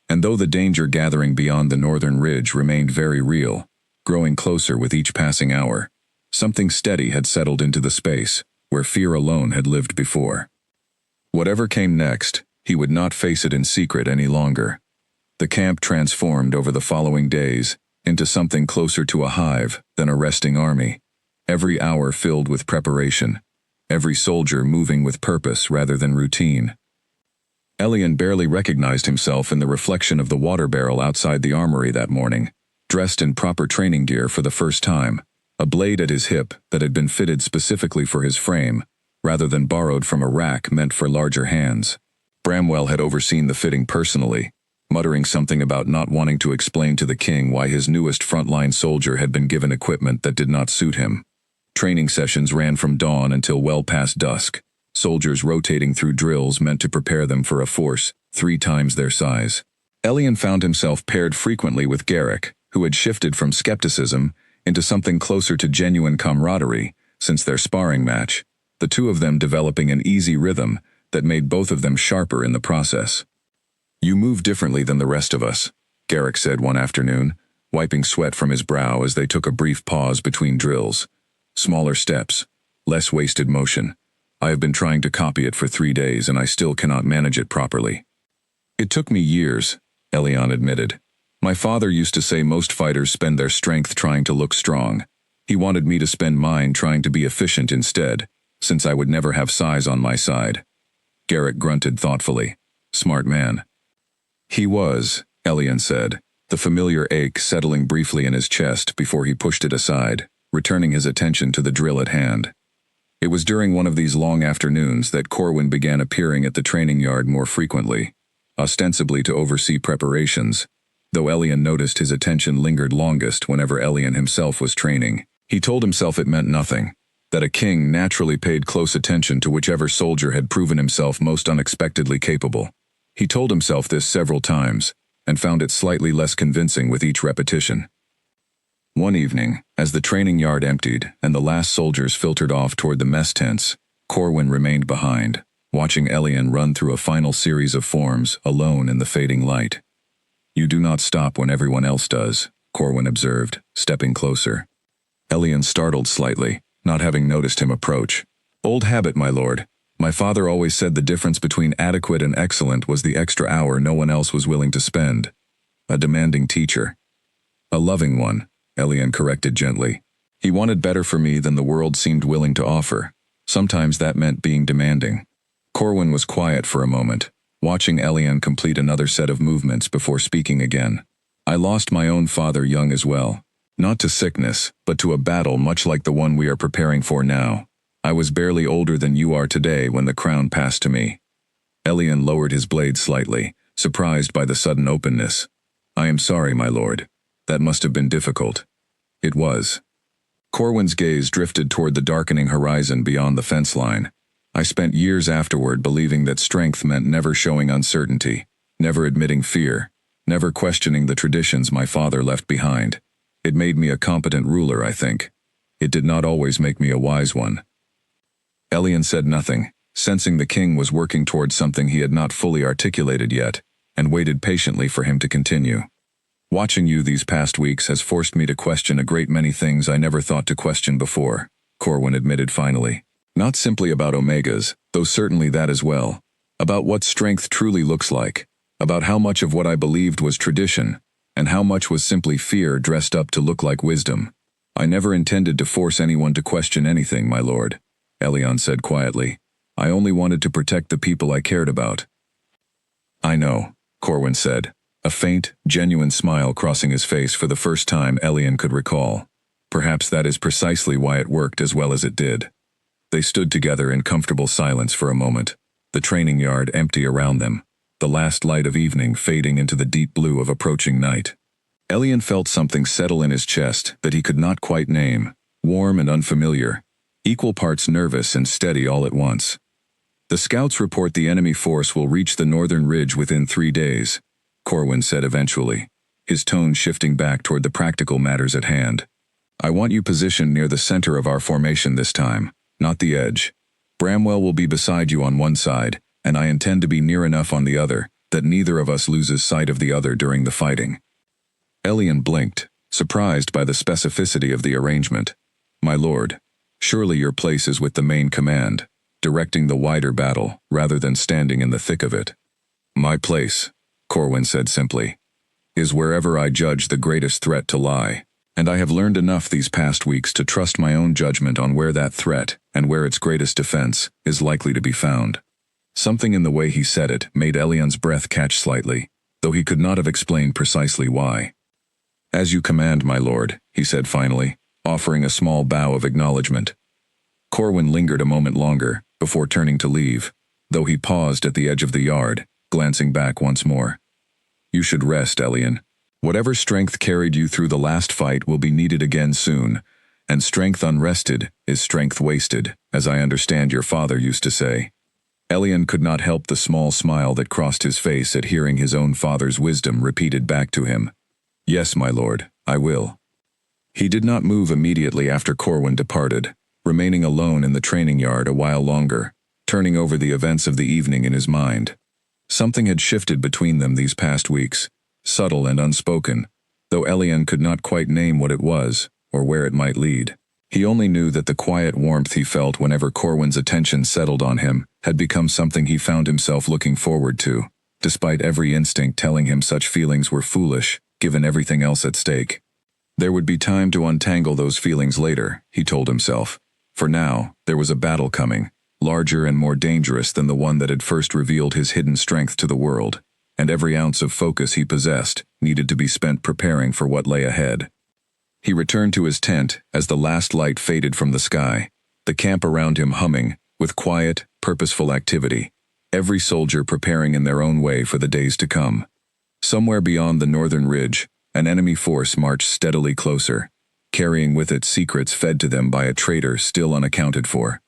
And though the danger gathering beyond the northern ridge remained very real, growing closer with each passing hour, something steady had settled into the space where fear alone had lived before. Whatever came next, he would not face it in secret any longer. The camp transformed over the following days into something closer to a hive than a resting army, every hour filled with preparation, every soldier moving with purpose rather than routine. Elian barely recognized himself in the reflection of the water barrel outside the armory that morning, dressed in proper training gear for the first time, a blade at his hip that had been fitted specifically for his frame, rather than borrowed from a rack meant for larger hands. Bramwell had overseen the fitting personally, muttering something about not wanting to explain to the king why his newest frontline soldier had been given equipment that did not suit him. Training sessions ran from dawn until well past dusk, soldiers rotating through drills meant to prepare them for a force 3 times their size. Elian found himself paired frequently with Garrick, who had shifted from skepticism into something closer to genuine camaraderie since their sparring match, the two of them developing an easy rhythm that made both of them sharper in the process. You move differently than the rest of us, Garrick said one afternoon, wiping sweat from his brow as they took a brief pause between drills. Smaller steps, less wasted motion. I have been trying to copy it for 3 days and I still cannot manage it properly. It took me years, Elian admitted. My father used to say most fighters spend their strength trying to look strong. He wanted me to spend mine trying to be efficient instead, since I would never have size on my side. Garrick grunted thoughtfully. Smart man. He was, Elian said, the familiar ache settling briefly in his chest before he pushed it aside, returning his attention to the drill at hand. It was during one of these long afternoons that Corwin began appearing at the training yard more frequently, ostensibly to oversee preparations, though Elian noticed his attention lingered longest whenever Elian himself was training. He told himself it meant nothing, that a king naturally paid close attention to whichever soldier had proven himself most unexpectedly capable. He told himself this several times, and found it slightly less convincing with each repetition. One evening, as the training yard emptied and the last soldiers filtered off toward the mess tents, Corwin remained behind, watching Elian run through a final series of forms alone in the fading light. You do not stop when everyone else does, Corwin observed, stepping closer. Elian startled slightly, not having noticed him approach. Old habit, my lord. My father always said the difference between adequate and excellent was the extra hour no one else was willing to spend. A demanding teacher. A loving one, Elian corrected gently. He wanted better for me than the world seemed willing to offer. Sometimes that meant being demanding. Corwin was quiet for a moment, watching Elian complete another set of movements before speaking again. I lost my own father young as well. Not to sickness, but to a battle much like the one we are preparing for now. I was barely older than you are today when the crown passed to me. Elian lowered his blade slightly, surprised by the sudden openness. I am sorry, my lord. That must have been difficult. It was. Corwin's gaze drifted toward the darkening horizon beyond the fence line. I spent years afterward believing that strength meant never showing uncertainty, never admitting fear, never questioning the traditions my father left behind. It made me a competent ruler, I think. It did not always make me a wise one. Elian said nothing, sensing the king was working towards something he had not fully articulated yet, and waited patiently for him to continue. Watching you these past weeks has forced me to question a great many things I never thought to question before, Corwin admitted finally. Not simply about Omegas, though certainly that as well. About what strength truly looks like. About how much of what I believed was tradition, and how much was simply fear dressed up to look like wisdom. I never intended to force anyone to question anything, my lord, Elian said quietly. I only wanted to protect the people I cared about. I know, Corwin said, a faint, genuine smile crossing his face for the first time Elian could recall. Perhaps that is precisely why it worked as well as it did. They stood together in comfortable silence for a moment, the training yard empty around them, the last light of evening fading into the deep blue of approaching night. Elian felt something settle in his chest that he could not quite name, warm and unfamiliar, equal parts nervous and steady all at once. The scouts report the enemy force will reach the northern ridge within 3 days, Corwin said eventually, his tone shifting back toward the practical matters at hand. I want you positioned near the center of our formation this time, not the edge. Bramwell will be beside you on one side, and I intend to be near enough on the other that neither of us loses sight of the other during the fighting. Elian blinked, surprised by the specificity of the arrangement. My lord, surely your place is with the main command, directing the wider battle rather than standing in the thick of it. My place, Corwin said simply, is wherever I judge the greatest threat to lie, and I have learned enough these past weeks to trust my own judgment on where that threat, and where its greatest defense, is likely to be found. Something in the way he said it made Elian's breath catch slightly, though he could not have explained precisely why. As you command, my lord, he said finally, offering a small bow of acknowledgement. Corwin lingered a moment longer, before turning to leave, though he paused at the edge of the yard, glancing back once more. You should rest, Elian. Whatever strength carried you through the last fight will be needed again soon, and strength unrested is strength wasted, as I understand your father used to say. Elian could not help the small smile that crossed his face at hearing his own father's wisdom repeated back to him. Yes, my lord, I will. He did not move immediately after Corwin departed, remaining alone in the training yard a while longer, turning over the events of the evening in his mind. Something had shifted between them these past weeks, subtle and unspoken, though Elian could not quite name what it was, or where it might lead. He only knew that the quiet warmth he felt whenever Corwin's attention settled on him had become something he found himself looking forward to, despite every instinct telling him such feelings were foolish, given everything else at stake. There would be time to untangle those feelings later, he told himself. For now, there was a battle coming, larger and more dangerous than the one that had first revealed his hidden strength to the world, and every ounce of focus he possessed needed to be spent preparing for what lay ahead. He returned to his tent as the last light faded from the sky, the camp around him humming, with quiet, purposeful activity, every soldier preparing in their own way for the days to come. Somewhere beyond the northern ridge, an enemy force marched steadily closer, carrying with it secrets fed to them by a traitor still unaccounted for.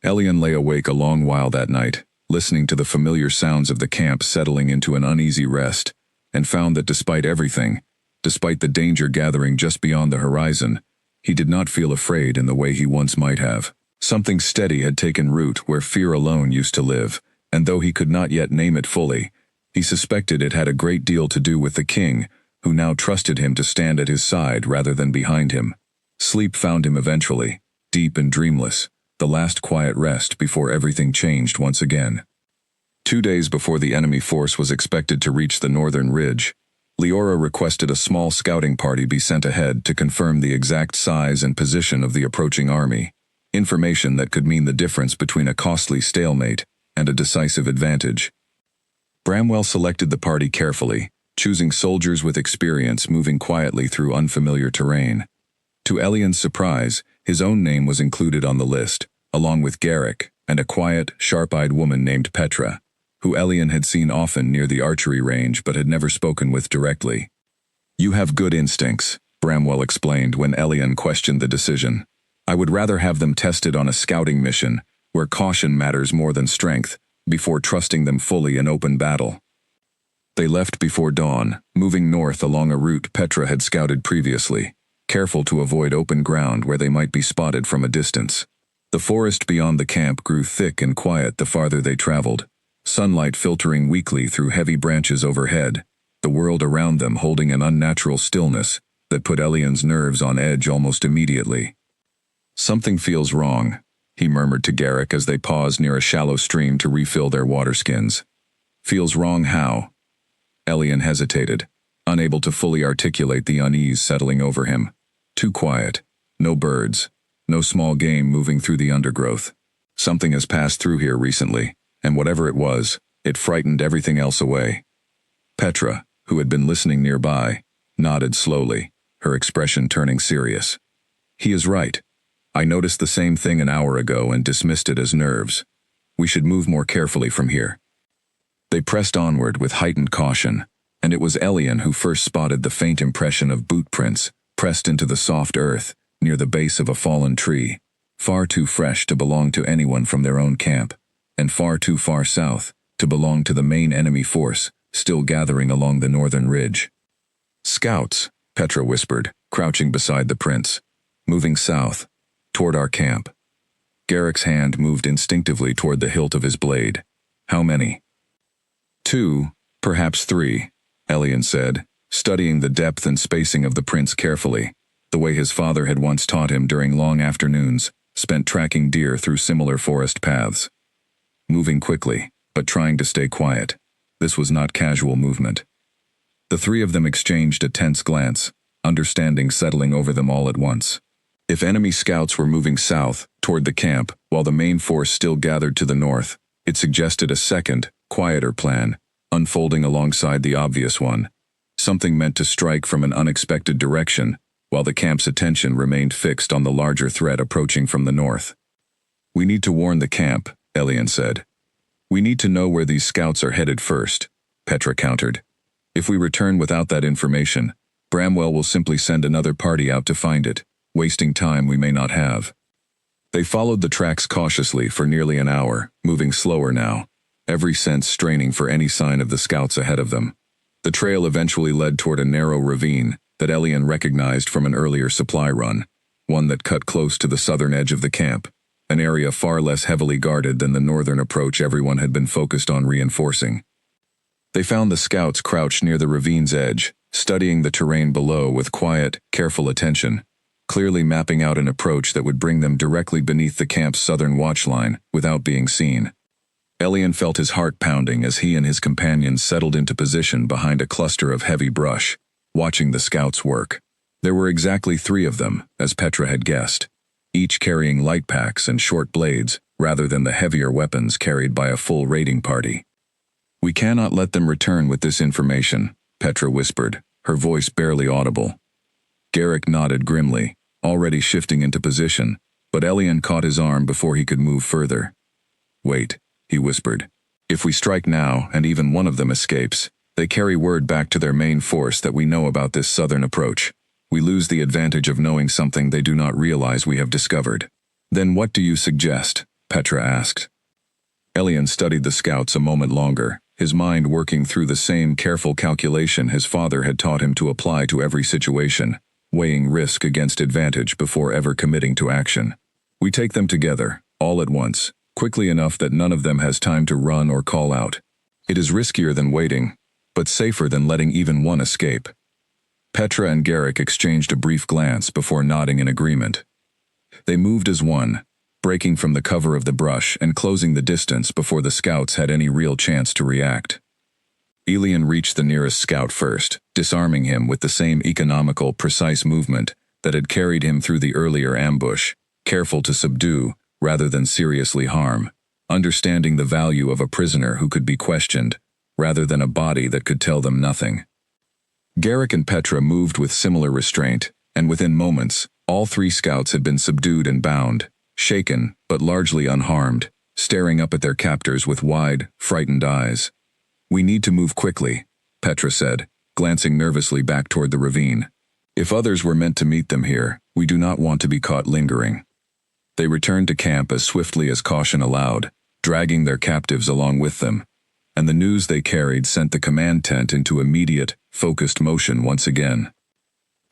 Elian lay awake a long while that night, listening to the familiar sounds of the camp settling into an uneasy rest, and found that despite everything, despite the danger gathering just beyond the horizon, he did not feel afraid in the way he once might have. Something steady had taken root where fear alone used to live, and though he could not yet name it fully, he suspected it had a great deal to do with the king, who now trusted him to stand at his side rather than behind him. Sleep found him eventually, deep and dreamless, the last quiet rest before everything changed once again. 2 days before the enemy force was expected to reach the northern ridge, Leora requested a small scouting party be sent ahead to confirm the exact size and position of the approaching army, information that could mean the difference between a costly stalemate and a decisive advantage. Bramwell selected the party carefully, choosing soldiers with experience moving quietly through unfamiliar terrain. To Elian's surprise, his own name was included on the list, along with Garrick and a quiet, sharp-eyed woman named Petra, who Elian had seen often near the archery range but had never spoken with directly. "You have good instincts," Bramwell explained when Elian questioned the decision. "I would rather have them tested on a scouting mission, where caution matters more than strength, before trusting them fully in open battle." They left before dawn, moving north along a route Petra had scouted previously, careful to avoid open ground where they might be spotted from a distance. The forest beyond the camp grew thick and quiet the farther they traveled, sunlight filtering weakly through heavy branches overhead, the world around them holding an unnatural stillness that put Elian's nerves on edge almost immediately. "Something feels wrong," he murmured to Garrick as they paused near a shallow stream to refill their water skins. "Feels wrong how?" Elian hesitated, unable to fully articulate the unease settling over him. Too quiet. No birds. No small game moving through the undergrowth. Something has passed through here recently, and whatever it was, it frightened everything else away. Petra, who had been listening nearby, nodded slowly, her expression turning serious. "He is right. I noticed the same thing an hour ago and dismissed it as nerves. We should move more carefully from here." They pressed onward with heightened caution, and it was Elian who first spotted the faint impression of boot prints pressed into the soft earth near the base of a fallen tree, far too fresh to belong to anyone from their own camp, and far too far south to belong to the main enemy force still gathering along the northern ridge. "Scouts," Petra whispered, crouching beside the prince, "moving south, toward our camp." Garrick's hand moved instinctively toward the hilt of his blade. "How many?" "2, perhaps 3, Elian said, studying the depth and spacing of the prints carefully, the way his father had once taught him during long afternoons, spent tracking deer through similar forest paths. Moving quickly, but trying to stay quiet. This was not casual movement. The 3 of them exchanged a tense glance, understanding settling over them all at once. If enemy scouts were moving south, toward the camp, while the main force still gathered to the north, it suggested a second, quieter plan, unfolding alongside the obvious one. Something meant to strike from an unexpected direction, while the camp's attention remained fixed on the larger threat approaching from the north. "We need to warn the camp," Elian said. "We need to know where these scouts are headed first," Petra countered. "If we return without that information, Bramwell will simply send another party out to find it, wasting time we may not have." They followed the tracks cautiously for nearly an hour, moving slower now, every sense straining for any sign of the scouts ahead of them. The trail eventually led toward a narrow ravine that Elian recognized from an earlier supply run, one that cut close to the southern edge of the camp, an area far less heavily guarded than the northern approach everyone had been focused on reinforcing. They found the scouts crouched near the ravine's edge, studying the terrain below with quiet, careful attention, clearly mapping out an approach that would bring them directly beneath the camp's southern watch line without being seen. Elian felt his heart pounding as he and his companions settled into position behind a cluster of heavy brush, watching the scouts work. There were exactly 3 of them, as Petra had guessed, each carrying light packs and short blades rather than the heavier weapons carried by a full raiding party. "We cannot let them return with this information," Petra whispered, her voice barely audible. Garrick nodded grimly, already shifting into position, but Elian caught his arm before he could move further. "Wait," he whispered. "If we strike now and even one of them escapes, they carry word back to their main force that we know about this southern approach. We lose the advantage of knowing something they do not realize we have discovered." "Then what do you suggest?" Petra asked. Elian studied the scouts a moment longer, his mind working through the same careful calculation his father had taught him to apply to every situation, weighing risk against advantage before ever committing to action. "We take them together, all at once, quickly enough that none of them has time to run or call out. It is riskier than waiting, but safer than letting even one escape." Petra and Garrick exchanged a brief glance before nodding in agreement. They moved as one, breaking from the cover of the brush and closing the distance before the scouts had any real chance to react. Elian reached the nearest scout first, disarming him with the same economical, precise movement that had carried him through the earlier ambush, careful to subdue rather than seriously harm, understanding the value of a prisoner who could be questioned, rather than a body that could tell them nothing. Garrick and Petra moved with similar restraint, and within moments, all three scouts had been subdued and bound, shaken but largely unharmed, staring up at their captors with wide, frightened eyes. "We need to move quickly," Petra said, glancing nervously back toward the ravine. "If others were meant to meet them here, we do not want to be caught lingering." They returned to camp as swiftly as caution allowed, dragging their captives along with them, and the news they carried sent the command tent into immediate, focused motion once again.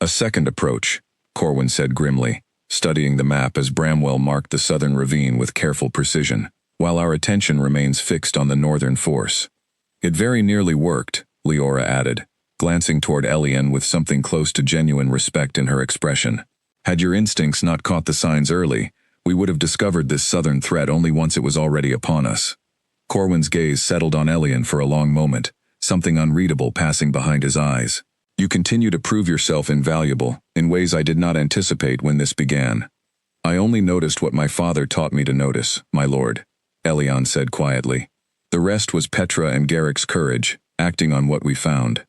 "A second approach," Corwin said grimly, studying the map as Bramwell marked the southern ravine with careful precision, "while our attention remains fixed on the northern force." "It very nearly worked," Leora added, glancing toward Elian with something close to genuine respect in her expression. "Had your instincts not caught the signs early, we would have discovered this southern threat only once it was already upon us." Corwin's gaze settled on Elian for a long moment, something unreadable passing behind his eyes. "You continue to prove yourself invaluable, in ways I did not anticipate when this began." "I only noticed what my father taught me to notice, my lord," Elian said quietly. "The rest was Petra and Garrick's courage, acting on what we found."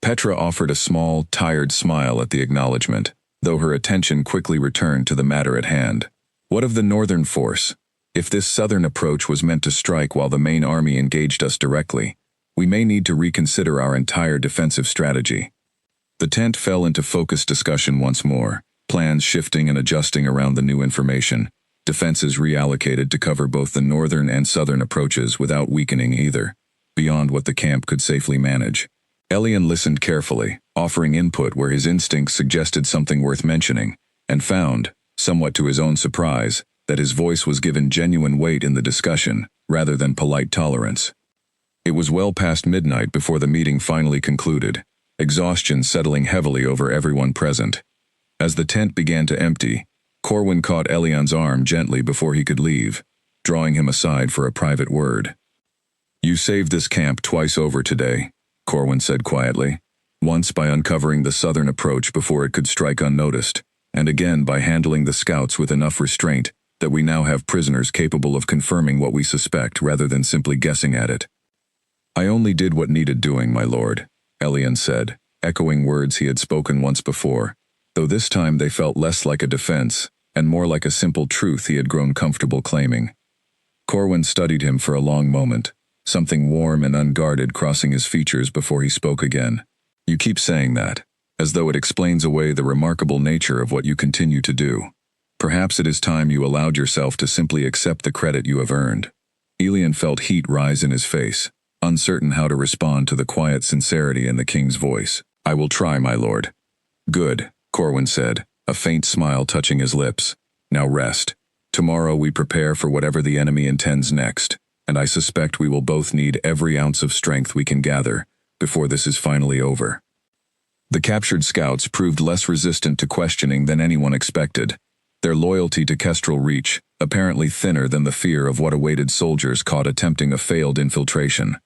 Petra offered a small, tired smile at the acknowledgement, though her attention quickly returned to the matter at hand. "What of the northern force? If this southern approach was meant to strike while the main army engaged us directly, we may need to reconsider our entire defensive strategy." The tent fell into focused discussion once more, plans shifting and adjusting around the new information, defenses reallocated to cover both the northern and southern approaches without weakening either, beyond what the camp could safely manage. Elian listened carefully, offering input where his instincts suggested something worth mentioning, and found, somewhat to his own surprise, that his voice was given genuine weight in the discussion, rather than polite tolerance. It was well past midnight before the meeting finally concluded, exhaustion settling heavily over everyone present. As the tent began to empty, Corwin caught Elian's arm gently before he could leave, drawing him aside for a private word. "You saved this camp twice over today," Corwin said quietly, "once by uncovering the southern approach before it could strike unnoticed, and again by handling the scouts with enough restraint that we now have prisoners capable of confirming what we suspect rather than simply guessing at it." "I only did what needed doing, my lord," Elian said, echoing words he had spoken once before, though this time they felt less like a defense and more like a simple truth he had grown comfortable claiming. Corwin studied him for a long moment, something warm and unguarded crossing his features before he spoke again. "You keep saying that, as though it explains away the remarkable nature of what you continue to do. Perhaps it is time you allowed yourself to simply accept the credit you have earned." Elian felt heat rise in his face, uncertain how to respond to the quiet sincerity in the king's voice. "I will try, my lord." "Good," Corwin said, a faint smile touching his lips. "Now rest. Tomorrow we prepare for whatever the enemy intends next, and I suspect we will both need every ounce of strength we can gather before this is finally over." The captured scouts proved less resistant to questioning than anyone expected, their loyalty to Kestrel Reach apparently thinner than the fear of what awaited soldiers caught attempting a failed infiltration.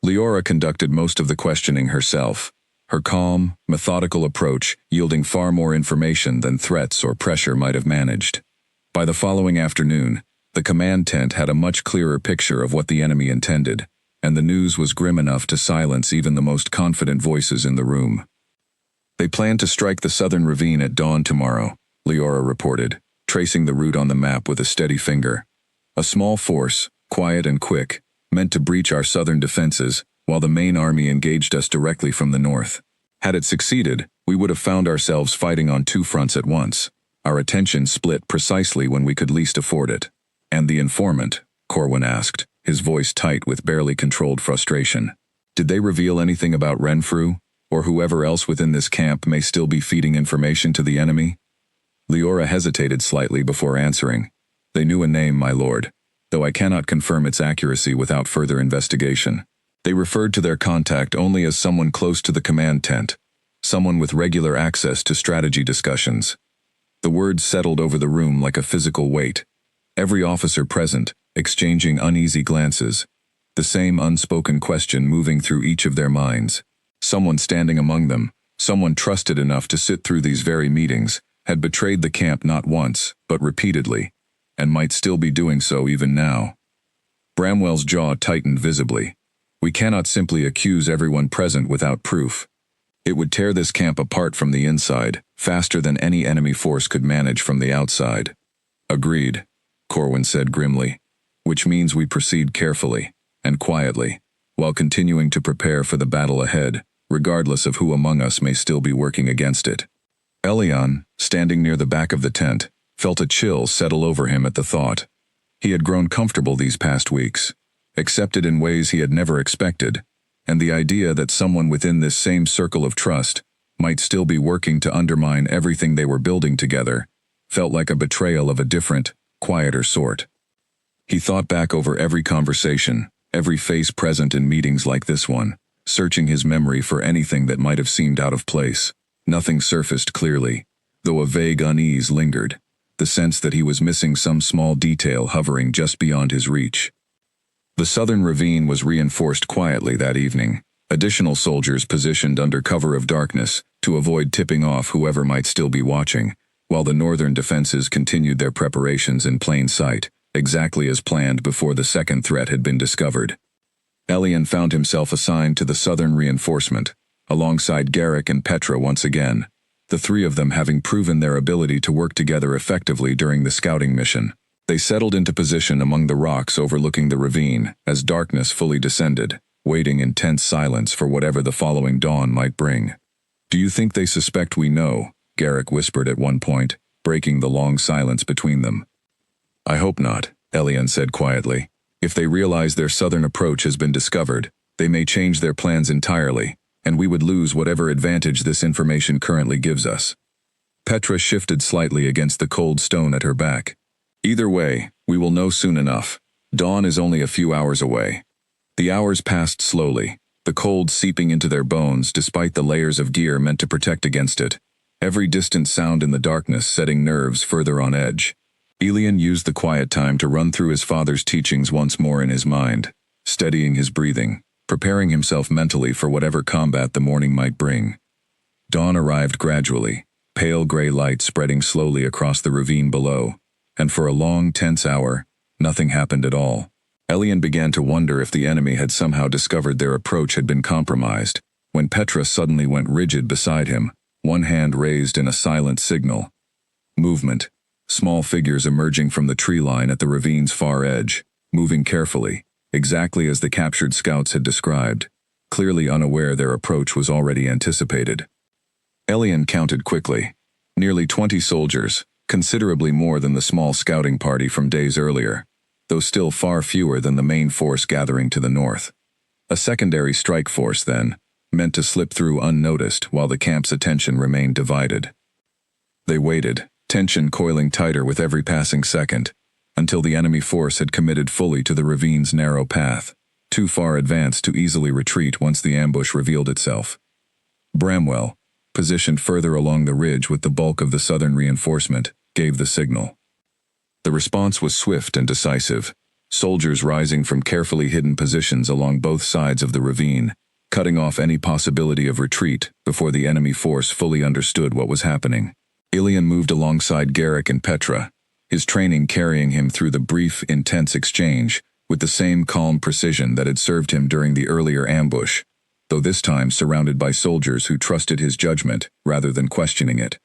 Leora conducted most of the questioning herself, her calm, methodical approach yielding far more information than threats or pressure might have managed. By the following afternoon, the command tent had a much clearer picture of what the enemy intended, and the news was grim enough to silence even the most confident voices in the room. "They plan to strike the southern ravine at dawn tomorrow," Leora reported, tracing the route on the map with a steady finger. "A small force, quiet and quick, meant to breach our southern defenses, while the main army engaged us directly from the north. Had it succeeded, we would have found ourselves fighting on two fronts at once, our attention split precisely when we could least afford it." "And the informant?" Corwin asked, his voice tight with barely controlled frustration. "Did they reveal anything about Renfrew, or whoever else within this camp may still be feeding information to the enemy?" Leora hesitated slightly before answering. "They knew a name, my lord, though I cannot confirm its accuracy without further investigation. They referred to their contact only as someone close to the command tent, someone with regular access to strategy discussions." The words settled over the room like a physical weight, every officer present exchanging uneasy glances, the same unspoken question moving through each of their minds. Someone standing among them, someone trusted enough to sit through these very meetings, had betrayed the camp not once, but repeatedly, and might still be doing so even now. Bramwell's jaw tightened visibly. We cannot simply accuse everyone present without proof. It would tear this camp apart from the inside, faster than any enemy force could manage from the outside. Agreed, Corwin said grimly, which means we proceed carefully and quietly, while continuing to prepare for the battle ahead, regardless of who among us may still be working against it. Elian, standing near the back of the tent, felt a chill settle over him at the thought. He had grown comfortable these past weeks, accepted in ways he had never expected, and the idea that someone within this same circle of trust might still be working to undermine everything they were building together felt like a betrayal of a different, quieter sort. He thought back over every conversation, every face present in meetings like this one, searching his memory for anything that might have seemed out of place. Nothing surfaced clearly, though a vague unease lingered, the sense that he was missing some small detail hovering just beyond his reach. The southern ravine was reinforced quietly that evening, additional soldiers positioned under cover of darkness to avoid tipping off whoever might still be watching, while the northern defenses continued their preparations in plain sight, exactly as planned before the second threat had been discovered. Elian found himself assigned to the southern reinforcement, alongside Garrick and Petra once again, the three of them having proven their ability to work together effectively during the scouting mission. They settled into position among the rocks overlooking the ravine as darkness fully descended, waiting in tense silence for whatever the following dawn might bring. "Do you think they suspect we know?" Garrick whispered at one point, breaking the long silence between them. "I hope not," Elian said quietly. "If they realize their southern approach has been discovered, they may change their plans entirely, and we would lose whatever advantage this information currently gives us." Petra shifted slightly against the cold stone at her back. "Either way, we will know soon enough. Dawn is only a few hours away." The hours passed slowly, the cold seeping into their bones despite the layers of gear meant to protect against it, every distant sound in the darkness setting nerves further on edge. Elian used the quiet time to run through his father's teachings once more in his mind, steadying his breathing, preparing himself mentally for whatever combat the morning might bring. Dawn arrived gradually, pale gray light spreading slowly across the ravine below, and for a long, tense hour, nothing happened at all. Elian began to wonder if the enemy had somehow discovered their approach had been compromised, when Petra suddenly went rigid beside him, one hand raised in a silent signal. Movement. Small figures emerging from the tree line at the ravine's far edge, moving carefully, exactly as the captured scouts had described, clearly unaware their approach was already anticipated. Elian counted quickly. Nearly 20 soldiers, considerably more than the small scouting party from days earlier, though still far fewer than the main force gathering to the north. A secondary strike force, then, meant to slip through unnoticed while the camp's attention remained divided. They waited, tension coiling tighter with every passing second, until the enemy force had committed fully to the ravine's narrow path, too far advanced to easily retreat once the ambush revealed itself. Bramwell, positioned further along the ridge with the bulk of the southern reinforcement, gave the signal. The response was swift and decisive, soldiers rising from carefully hidden positions along both sides of the ravine, cutting off any possibility of retreat before the enemy force fully understood what was happening. Elian moved alongside Garrick and Petra, his training carrying him through the brief, intense exchange with the same calm precision that had served him during the earlier ambush, though this time surrounded by soldiers who trusted his judgment rather than questioning it.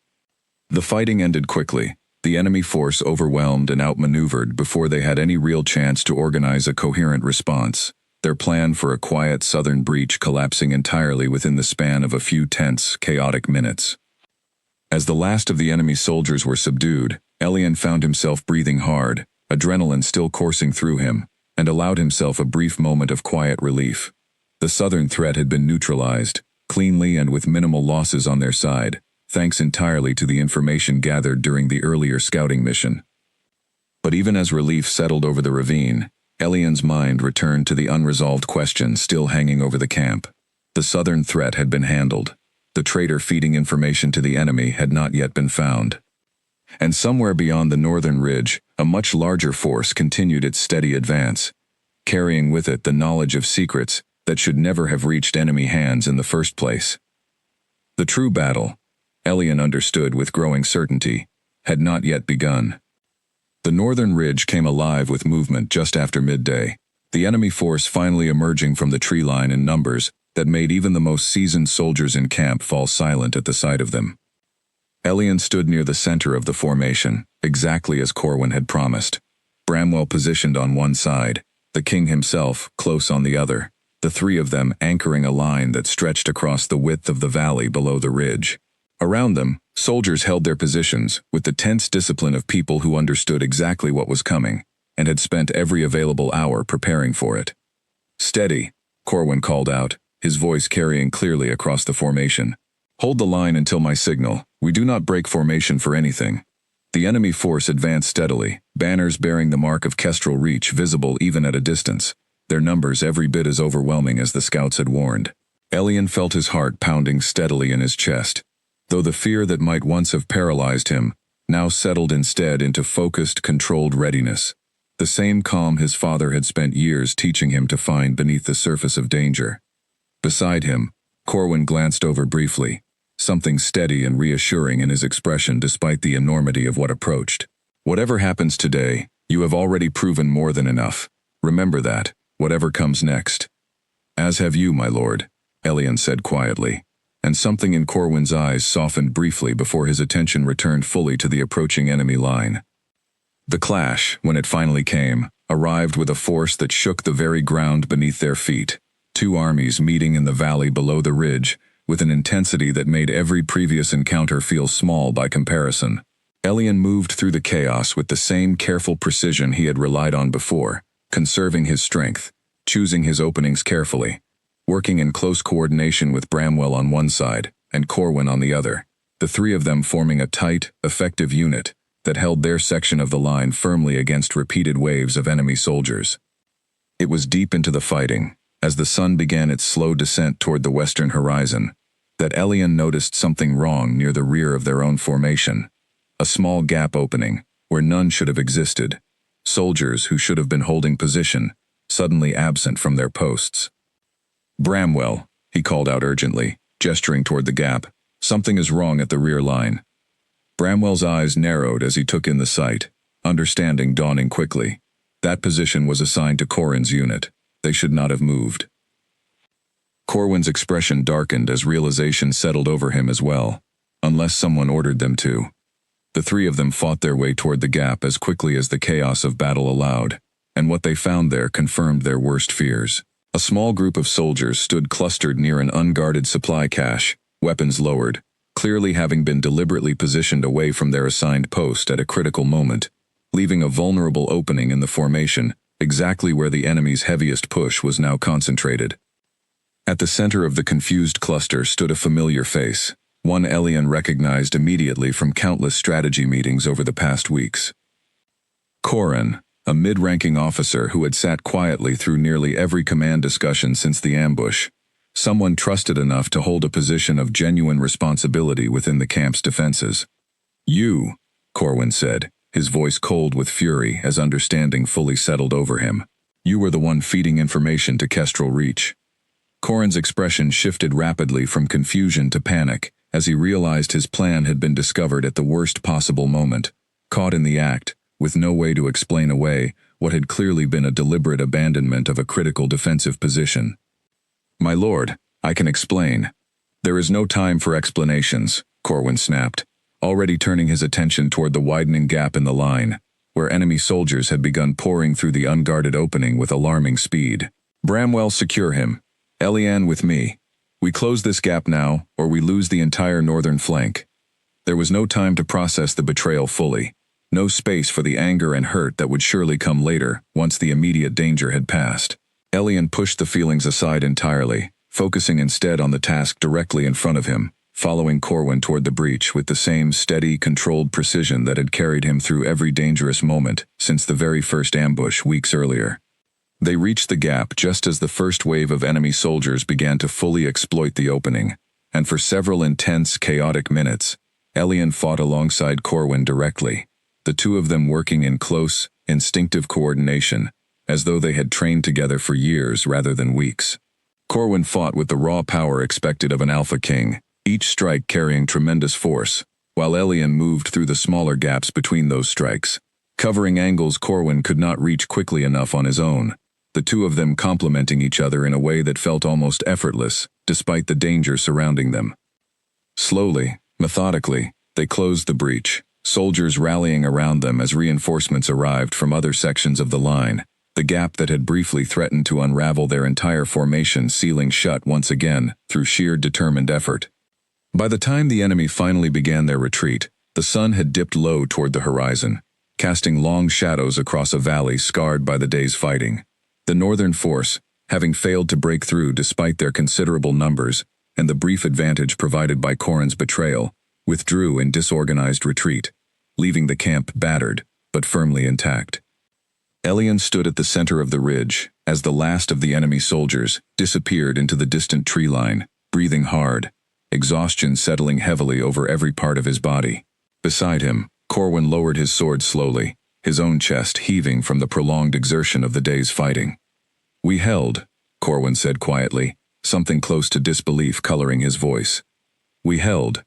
The fighting ended quickly, the enemy force overwhelmed and outmaneuvered before they had any real chance to organize a coherent response, their plan for a quiet southern breach collapsing entirely within the span of a few tense, chaotic minutes. As the last of the enemy soldiers were subdued, Elian found himself breathing hard, adrenaline still coursing through him, and allowed himself a brief moment of quiet relief. The southern threat had been neutralized, cleanly and with minimal losses on their side, thanks entirely to the information gathered during the earlier scouting mission. But even as relief settled over the ravine, Elian's mind returned to the unresolved question still hanging over the camp. The southern threat had been handled. The traitor feeding information to the enemy had not yet been found. And somewhere beyond the northern ridge, A much larger force continued its steady advance, carrying with it the knowledge of secrets that should never have reached enemy hands in the first place. The true battle, Elian understood with growing certainty, had not yet begun. The northern ridge came alive with movement just after midday, the enemy force finally emerging from the tree line in numbers that made even the most seasoned soldiers in camp fall silent at the sight of them. Elian stood near the center of the formation, exactly as Corwin had promised. Bramwell positioned on one side, the king himself close on the other, the three of them anchoring a line that stretched across the width of the valley below the ridge. Around them, soldiers held their positions with the tense discipline of people who understood exactly what was coming and had spent every available hour preparing for it. "Steady," Corwin called out, his voice carrying clearly across the formation. "Hold the line until my signal. We do not break formation for anything." The enemy force advanced steadily, banners bearing the mark of Kestrel Reach visible even at a distance, their numbers every bit as overwhelming as the scouts had warned. Elian felt his heart pounding steadily in his chest, though the fear that might once have paralyzed him now settled instead into focused, controlled readiness, the same calm his father had spent years teaching him to find beneath the surface of danger. Beside him, Corwin glanced over briefly, something steady and reassuring in his expression despite the enormity of what approached. "Whatever happens today, you have already proven more than enough. Remember that, whatever comes next." "As have you, my lord," Elian said quietly, and something in Corwin's eyes softened briefly before his attention returned fully to the approaching enemy line. The clash, when it finally came, arrived with a force that shook the very ground beneath their feet, two armies meeting in the valley below the ridge, with an intensity that made every previous encounter feel small by comparison. Elian moved through the chaos with the same careful precision he had relied on before, conserving his strength, choosing his openings carefully, working in close coordination with Bramwell on one side and Corwin on the other, the three of them forming a tight, effective unit that held their section of the line firmly against repeated waves of enemy soldiers. It was deep into the fighting, as the sun began its slow descent toward the western horizon, that Elian noticed something wrong near the rear of their own formation, a small gap opening where none should have existed, soldiers who should have been holding position, suddenly absent from their posts. "Bramwell," he called out urgently, gesturing toward the gap, "something is wrong at the rear line." Bramwell's eyes narrowed as he took in the sight, understanding dawning quickly. That position was assigned to Corwin's unit. They should not have moved. Corwin's expression darkened as realization settled over him as well, unless someone ordered them to. The three of them fought their way toward the gap as quickly as the chaos of battle allowed, and what they found there confirmed their worst fears. A small group of soldiers stood clustered near an unguarded supply cache, weapons lowered, clearly having been deliberately positioned away from their assigned post at a critical moment, leaving a vulnerable opening in the formation, exactly where the enemy's heaviest push was now concentrated. At the center of the confused cluster stood a familiar face, one Elian recognized immediately from countless strategy meetings over the past weeks. Corwin, a mid-ranking officer who had sat quietly through nearly every command discussion since the ambush, someone trusted enough to hold a position of genuine responsibility within the camp's defenses. "You," Corwin said, his voice cold with fury as understanding fully settled over him. "You were the one feeding information to Kestrel Reach." Corwin's expression shifted rapidly from confusion to panic as he realized his plan had been discovered at the worst possible moment, caught in the act, with no way to explain away what had clearly been a deliberate abandonment of a critical defensive position. "My lord, I can explain." "There is no time for explanations," Corwin snapped, already turning his attention toward the widening gap in the line, where enemy soldiers had begun pouring through the unguarded opening with alarming speed. "Bramwell, secure him. Elian with me. We close this gap now, or we lose the entire northern flank." There was no time to process the betrayal fully, no space for the anger and hurt that would surely come later, once the immediate danger had passed. Elian pushed the feelings aside entirely, focusing instead on the task directly in front of him, following Corwin toward the breach with the same steady, controlled precision that had carried him through every dangerous moment since the very first ambush weeks earlier. They reached the gap just as the first wave of enemy soldiers began to fully exploit the opening, and for several intense, chaotic minutes, Elian fought alongside Corwin directly, the two of them working in close, instinctive coordination, as though they had trained together for years rather than weeks. Corwin fought with the raw power expected of an Alpha King, each strike carrying tremendous force, while Elian moved through the smaller gaps between those strikes, covering angles Corwin could not reach quickly enough on his own, the two of them complementing each other in a way that felt almost effortless, despite the danger surrounding them. Slowly, methodically, they closed the breach, soldiers rallying around them as reinforcements arrived from other sections of the line, the gap that had briefly threatened to unravel their entire formation sealing shut once again through sheer determined effort. By the time the enemy finally began their retreat, the sun had dipped low toward the horizon, casting long shadows across a valley scarred by the day's fighting. The northern force, having failed to break through despite their considerable numbers and the brief advantage provided by Corwin's betrayal, withdrew in disorganized retreat, leaving the camp battered, but firmly intact. Elian stood at the center of the ridge as the last of the enemy soldiers disappeared into the distant tree line, breathing hard, exhaustion settling heavily over every part of his body. Beside him, Corwin lowered his sword slowly, his own chest heaving from the prolonged exertion of the day's fighting. "We held," Corwin said quietly, something close to disbelief coloring his voice. "We held,"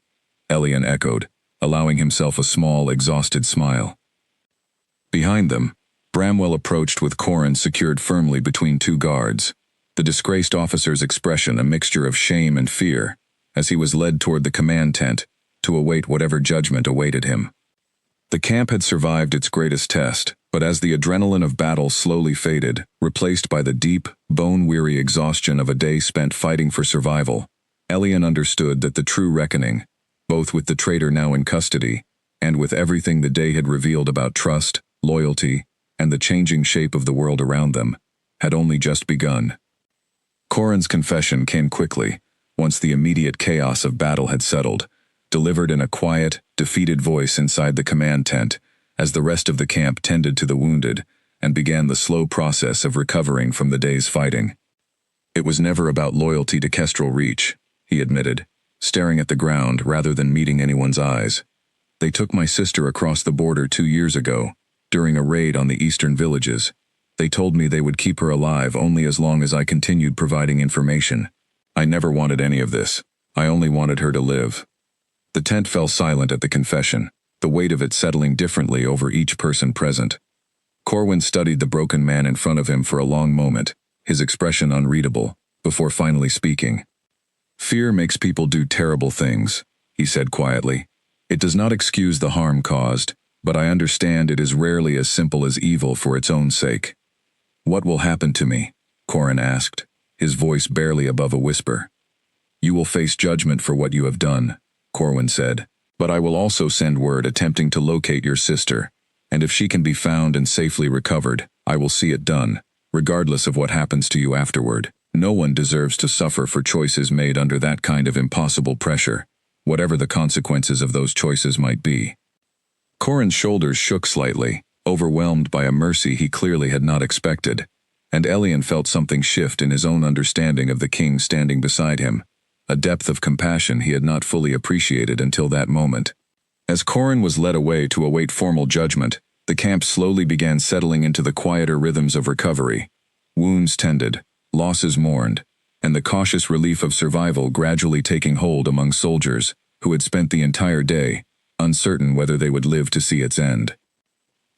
Elian echoed, allowing himself a small, exhausted smile. Behind them, Bramwell approached with Corwin secured firmly between two guards, the disgraced officer's expression a mixture of shame and fear, as he was led toward the command tent to await whatever judgment awaited him. The camp had survived its greatest test, but as the adrenaline of battle slowly faded, replaced by the deep, bone-weary exhaustion of a day spent fighting for survival, Elian understood that the true reckoning, both with the traitor now in custody, and with everything the day had revealed about trust, loyalty, and the changing shape of the world around them, had only just begun. Corwin's confession came quickly, once the immediate chaos of battle had settled, delivered in a quiet, defeated voice inside the command tent, as the rest of the camp tended to the wounded, and began the slow process of recovering from the day's fighting. "It was never about loyalty to Kestrel Reach," he admitted, staring at the ground rather than meeting anyone's eyes. "They took my sister across the border 2 years ago, during a raid on the eastern villages. They told me they would keep her alive only as long as I continued providing information. I never wanted any of this. I only wanted her to live." The tent fell silent at the confession, the weight of it settling differently over each person present. Corwin studied the broken man in front of him for a long moment, his expression unreadable, before finally speaking. "Fear makes people do terrible things," he said quietly. "It does not excuse the harm caused, but I understand it is rarely as simple as evil for its own sake." "What will happen to me?" Corwin asked, his voice barely above a whisper. "You will face judgment for what you have done," Corwin said, "but I will also send word attempting to locate your sister, and if she can be found and safely recovered, I will see it done, regardless of what happens to you afterward. No one deserves to suffer for choices made under that kind of impossible pressure, whatever the consequences of those choices might be." Corwin's shoulders shook slightly, overwhelmed by a mercy he clearly had not expected, and Elian felt something shift in his own understanding of the king standing beside him, a depth of compassion he had not fully appreciated until that moment. As Corwin was led away to await formal judgment, the camp slowly began settling into the quieter rhythms of recovery. Wounds tended, losses mourned, and the cautious relief of survival gradually taking hold among soldiers who had spent the entire day, uncertain whether they would live to see its end.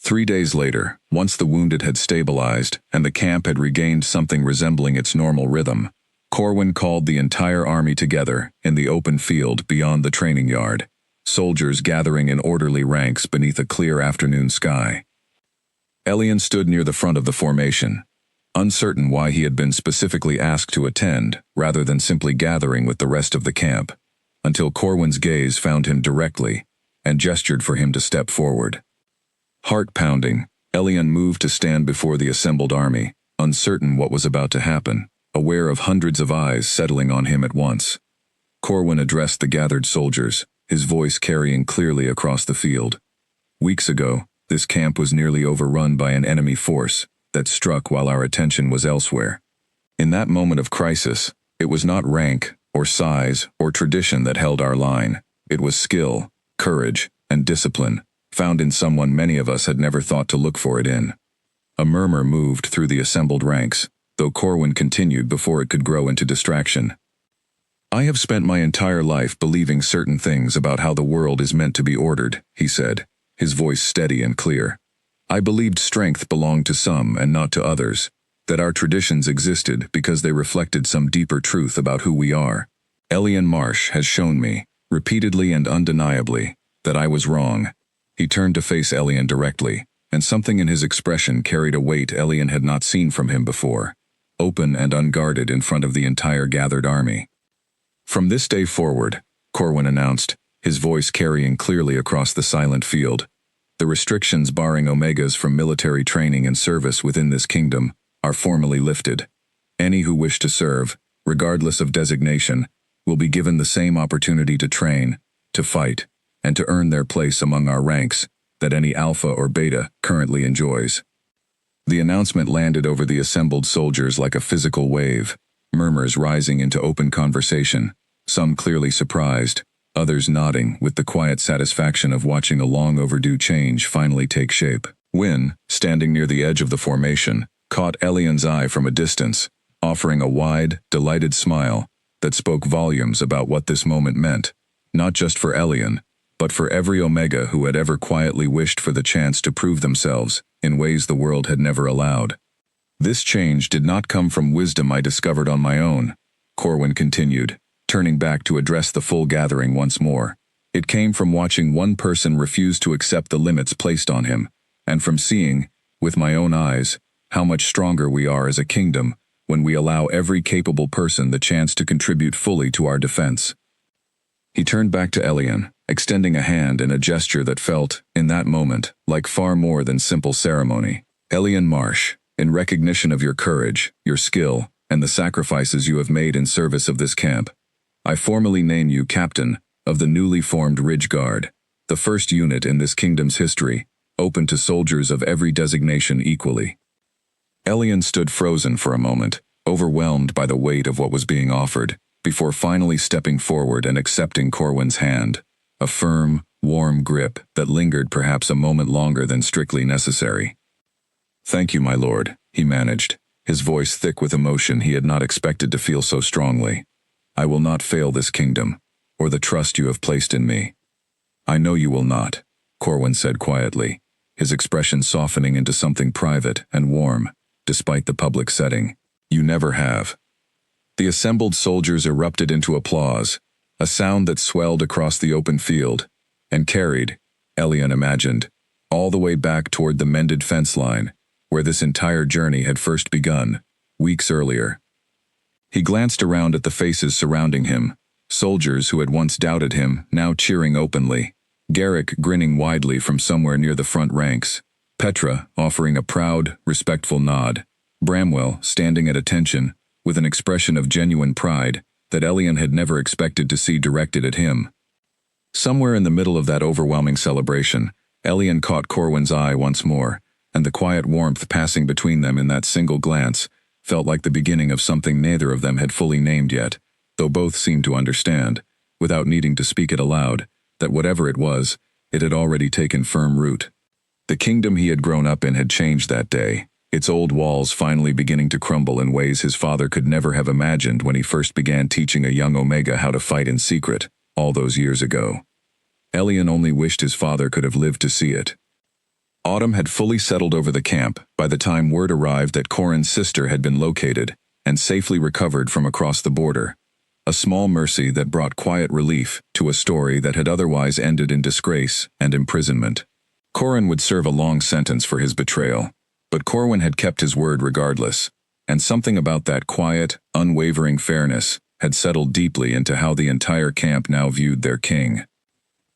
3 days later, once the wounded had stabilized and the camp had regained something resembling its normal rhythm, Corwin called the entire army together in the open field beyond the training yard, soldiers gathering in orderly ranks beneath a clear afternoon sky. Elian stood near the front of the formation, uncertain why he had been specifically asked to attend rather than simply gathering with the rest of the camp, until Corwin's gaze found him directly and gestured for him to step forward. Heart pounding, Elian moved to stand before the assembled army, uncertain what was about to happen, aware of hundreds of eyes settling on him at once. Corwin addressed the gathered soldiers, his voice carrying clearly across the field. "Weeks ago, this camp was nearly overrun by an enemy force that struck while our attention was elsewhere. In that moment of crisis, it was not rank or size or tradition that held our line. It was skill, courage, and discipline, found in someone many of us had never thought to look for it in. A murmur moved through the assembled ranks, though Corwin continued before it could grow into distraction. "I have spent my entire life believing certain things about how the world is meant to be ordered," he said, his voice steady and clear. "I believed strength belonged to some and not to others, that our traditions existed because they reflected some deeper truth about who we are. Elian Marsh has shown me, repeatedly and undeniably, that I was wrong." He turned to face Elian directly, and something in his expression carried a weight Elian had not seen from him before, open and unguarded in front of the entire gathered army. "From this day forward," Corwin announced, his voice carrying clearly across the silent field, "the restrictions barring Omegas from military training and service within this kingdom are formally lifted. Any who wish to serve, regardless of designation, will be given the same opportunity to train, to fight, and to earn their place among our ranks that any Alpha or Beta currently enjoys." The announcement landed over the assembled soldiers like a physical wave, murmurs rising into open conversation, some clearly surprised, others nodding with the quiet satisfaction of watching a long overdue change finally take shape. Wynne, standing near the edge of the formation, caught Elian's eye from a distance, offering a wide, delighted smile that spoke volumes about what this moment meant, not just for Elian, but for every Omega who had ever quietly wished for the chance to prove themselves in ways the world had never allowed. "This change did not come from wisdom I discovered on my own," Corwin continued, turning back to address the full gathering once more. "It came from watching one person refuse to accept the limits placed on him, and from seeing, with my own eyes, how much stronger we are as a kingdom when we allow every capable person the chance to contribute fully to our defense." He turned back to Elian, extending a hand in a gesture that felt, in that moment, like far more than simple ceremony. "Elian Marsh, in recognition of your courage, your skill, and the sacrifices you have made in service of this camp, I formally name you captain of the newly formed Ridge Guard, the first unit in this kingdom's history, open to soldiers of every designation equally." Elian stood frozen for a moment, overwhelmed by the weight of what was being offered, before finally stepping forward and accepting Corwin's hand, a firm, warm grip that lingered perhaps a moment longer than strictly necessary. "Thank you, my lord," he managed, his voice thick with emotion he had not expected to feel so strongly. "I will not fail this kingdom, or the trust you have placed in me." "I know you will not," Corwin said quietly, his expression softening into something private and warm, despite the public setting. "You never have." The assembled soldiers erupted into applause, a sound that swelled across the open field, and carried, Elian imagined, all the way back toward the mended fence line, where this entire journey had first begun, weeks earlier. He glanced around at the faces surrounding him, soldiers who had once doubted him, now cheering openly, Garrick grinning widely from somewhere near the front ranks, Petra offering a proud, respectful nod, Bramwell standing at attention, with an expression of genuine pride that Elian had never expected to see directed at him. Somewhere in the middle of that overwhelming celebration, Elian caught Corwin's eye once more, and the quiet warmth passing between them in that single glance felt like the beginning of something neither of them had fully named yet, though both seemed to understand, without needing to speak it aloud, that whatever it was, it had already taken firm root. The kingdom he had grown up in had changed that day, its old walls finally beginning to crumble in ways his father could never have imagined when he first began teaching a young Omega how to fight in secret, all those years ago. Elian only wished his father could have lived to see it. Autumn had fully settled over the camp by the time word arrived that Corwin's sister had been located and safely recovered from across the border, a small mercy that brought quiet relief to a story that had otherwise ended in disgrace and imprisonment. Corwin would serve a long sentence for his betrayal, but Corwin had kept his word regardless, and something about that quiet, unwavering fairness had settled deeply into how the entire camp now viewed their king.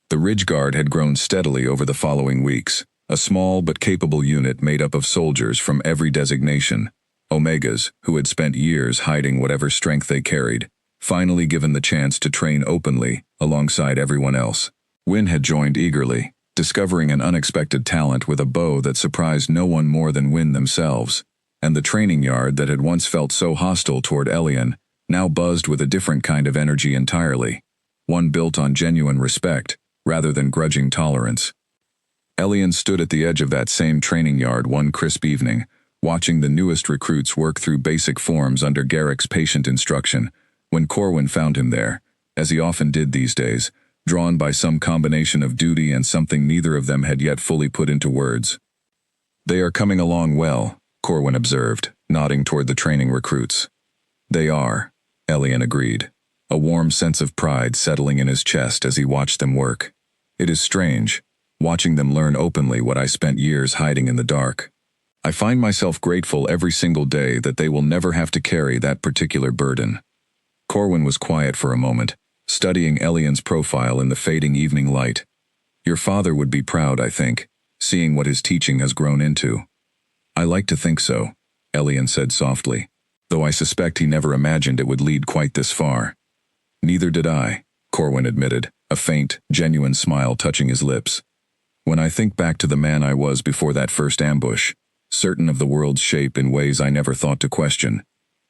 The Ridge Guard had grown steadily over the following weeks, a small but capable unit made up of soldiers from every designation, Omegas who had spent years hiding whatever strength they carried, finally given the chance to train openly alongside everyone else. Wynne had joined eagerly, discovering an unexpected talent with a bow that surprised no one more than Wynne themselves, and the training yard that had once felt so hostile toward Elian now buzzed with a different kind of energy entirely, one built on genuine respect rather than grudging tolerance. Elian stood at the edge of that same training yard one crisp evening, watching the newest recruits work through basic forms under Garrick's patient instruction, when Corwin found him there, as he often did these days, drawn by some combination of duty and something neither of them had yet fully put into words. "They are coming along well," Corwin observed, nodding toward the training recruits. "They are," Elian agreed, a warm sense of pride settling in his chest as he watched them work. "It is strange, watching them learn openly what I spent years hiding in the dark. I find myself grateful every single day that they will never have to carry that particular burden." Corwin was quiet for a moment, studying Elian's profile in the fading evening light. "Your father would be proud, I think, seeing what his teaching has grown into." "I like to think so," Elian said softly, "though I suspect he never imagined it would lead quite this far." "Neither did I," Corwin admitted, a faint, genuine smile touching his lips. "When I think back to the man I was before that first ambush, certain of the world's shape in ways I never thought to question,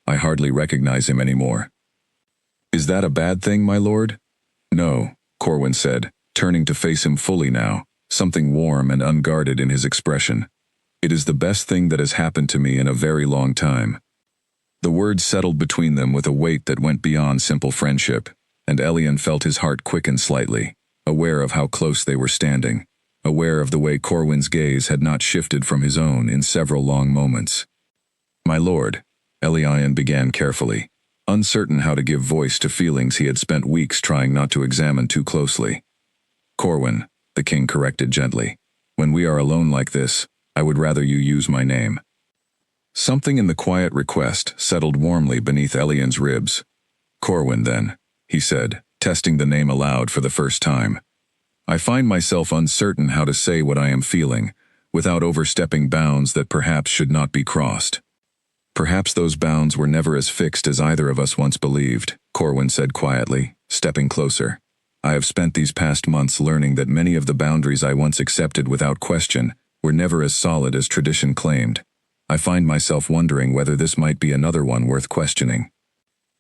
I hardly recognize him anymore." "Is that a bad thing, my lord?" "No," Corwin said, turning to face him fully now, something warm and unguarded in his expression. "It is the best thing that has happened to me in a very long time." The words settled between them with a weight that went beyond simple friendship, and Elian felt his heart quicken slightly, aware of how close they were standing, aware of the way Corwin's gaze had not shifted from his own in several long moments. "My lord," Elian began carefully, uncertain how to give voice to feelings he had spent weeks trying not to examine too closely. "Corwin," the king corrected gently, "when we are alone like this, I would rather you use my name." Something in the quiet request settled warmly beneath Elian's ribs. "Corwin, then," he said, testing the name aloud for the first time. "I find myself uncertain how to say what I am feeling, without overstepping bounds that perhaps should not be crossed." "Perhaps those bounds were never as fixed as either of us once believed," Corwin said quietly, stepping closer. "I have spent these past months learning that many of the boundaries I once accepted without question were never as solid as tradition claimed. I find myself wondering whether this might be another one worth questioning."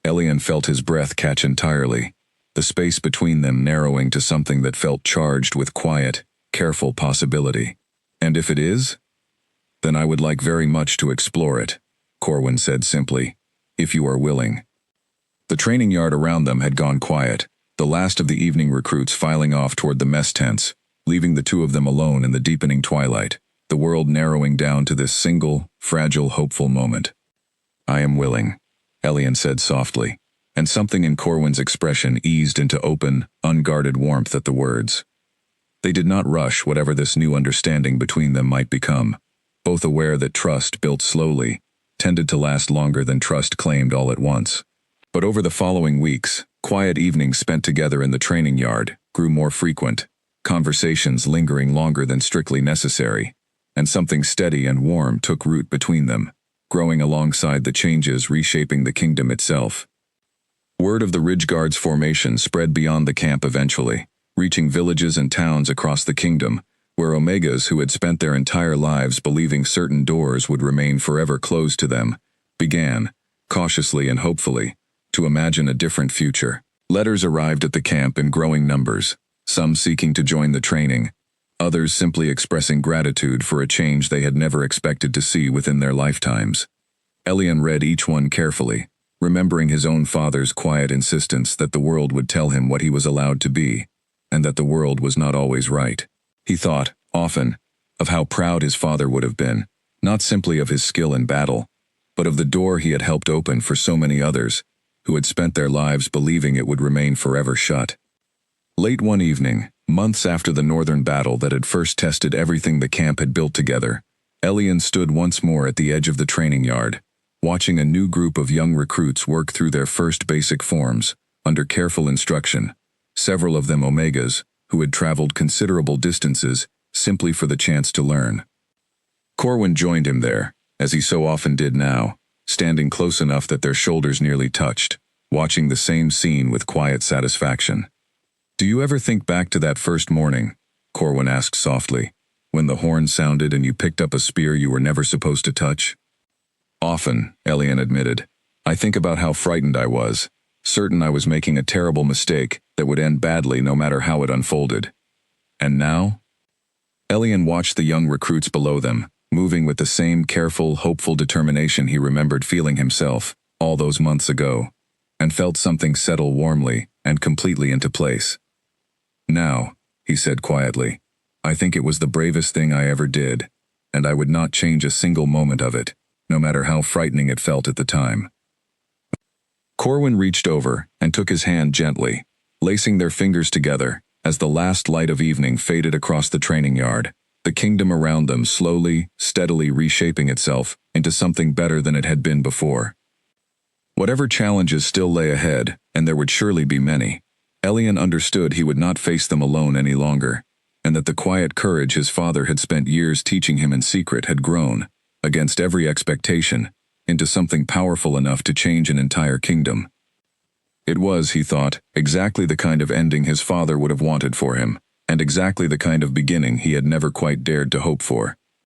Elian felt his breath catch entirely, the space between them narrowing to something that felt charged with quiet, careful possibility. "And if it is? Then I would like very much to explore it," Corwin said simply, "if you are willing." The training yard around them had gone quiet, the last of the evening recruits filing off toward the mess tents, leaving the two of them alone in the deepening twilight, the world narrowing down to this single, fragile, hopeful moment. "I am willing," Elian said softly, and something in Corwin's expression eased into open, unguarded warmth at the words. They did not rush whatever this new understanding between them might become, both aware that trust built slowly tended to last longer than trust claimed all at once. But over the following weeks, quiet evenings spent together in the training yard grew more frequent, conversations lingering longer than strictly necessary, and something steady and warm took root between them, growing alongside the changes reshaping the kingdom itself. Word of the Ridgeguard's formation spread beyond the camp eventually, reaching villages and towns across the kingdom, where Omegas who had spent their entire lives believing certain doors would remain forever closed to them, began, cautiously and hopefully, to imagine a different future. Letters arrived at the camp in growing numbers, some seeking to join the training, others simply expressing gratitude for a change they had never expected to see within their lifetimes. Elian read each one carefully, remembering his own father's quiet insistence that the world would tell him what he was allowed to be, and that the world was not always right. He thought, often, of how proud his father would have been, not simply of his skill in battle, but of the door he had helped open for so many others, who had spent their lives believing it would remain forever shut. Late one evening, months after the northern battle that had first tested everything the camp had built together, Elian stood once more at the edge of the training yard, watching a new group of young recruits work through their first basic forms, under careful instruction, several of them Omegas, who had traveled considerable distances simply for the chance to learn. Corwin joined him there, as he so often did now, standing close enough that their shoulders nearly touched, watching the same scene with quiet satisfaction. "Do you ever think back to that first morning?" Corwin asked softly, "when the horn sounded and you picked up a spear you were never supposed to touch?" "Often," Elian admitted. "I think about how frightened I was, certain I was making a terrible mistake that would end badly no matter how it unfolded. And now?" Elian watched the young recruits below them, moving with the same careful, hopeful determination he remembered feeling himself, all those months ago, and felt something settle warmly and completely into place. "Now," he said quietly, "I think it was the bravest thing I ever did, and I would not change a single moment of it, no matter how frightening it felt at the time." Corwin reached over and took his hand gently, lacing their fingers together as the last light of evening faded across the training yard, the kingdom around them slowly, steadily reshaping itself into something better than it had been before. Whatever challenges still lay ahead, and there would surely be many, Elian understood he would not face them alone any longer, and that the quiet courage his father had spent years teaching him in secret had grown, against every expectation, into something powerful enough to change an entire kingdom. It was, he thought, exactly the kind of ending his father would have wanted for him, and exactly the kind of beginning he had never quite dared to hope for.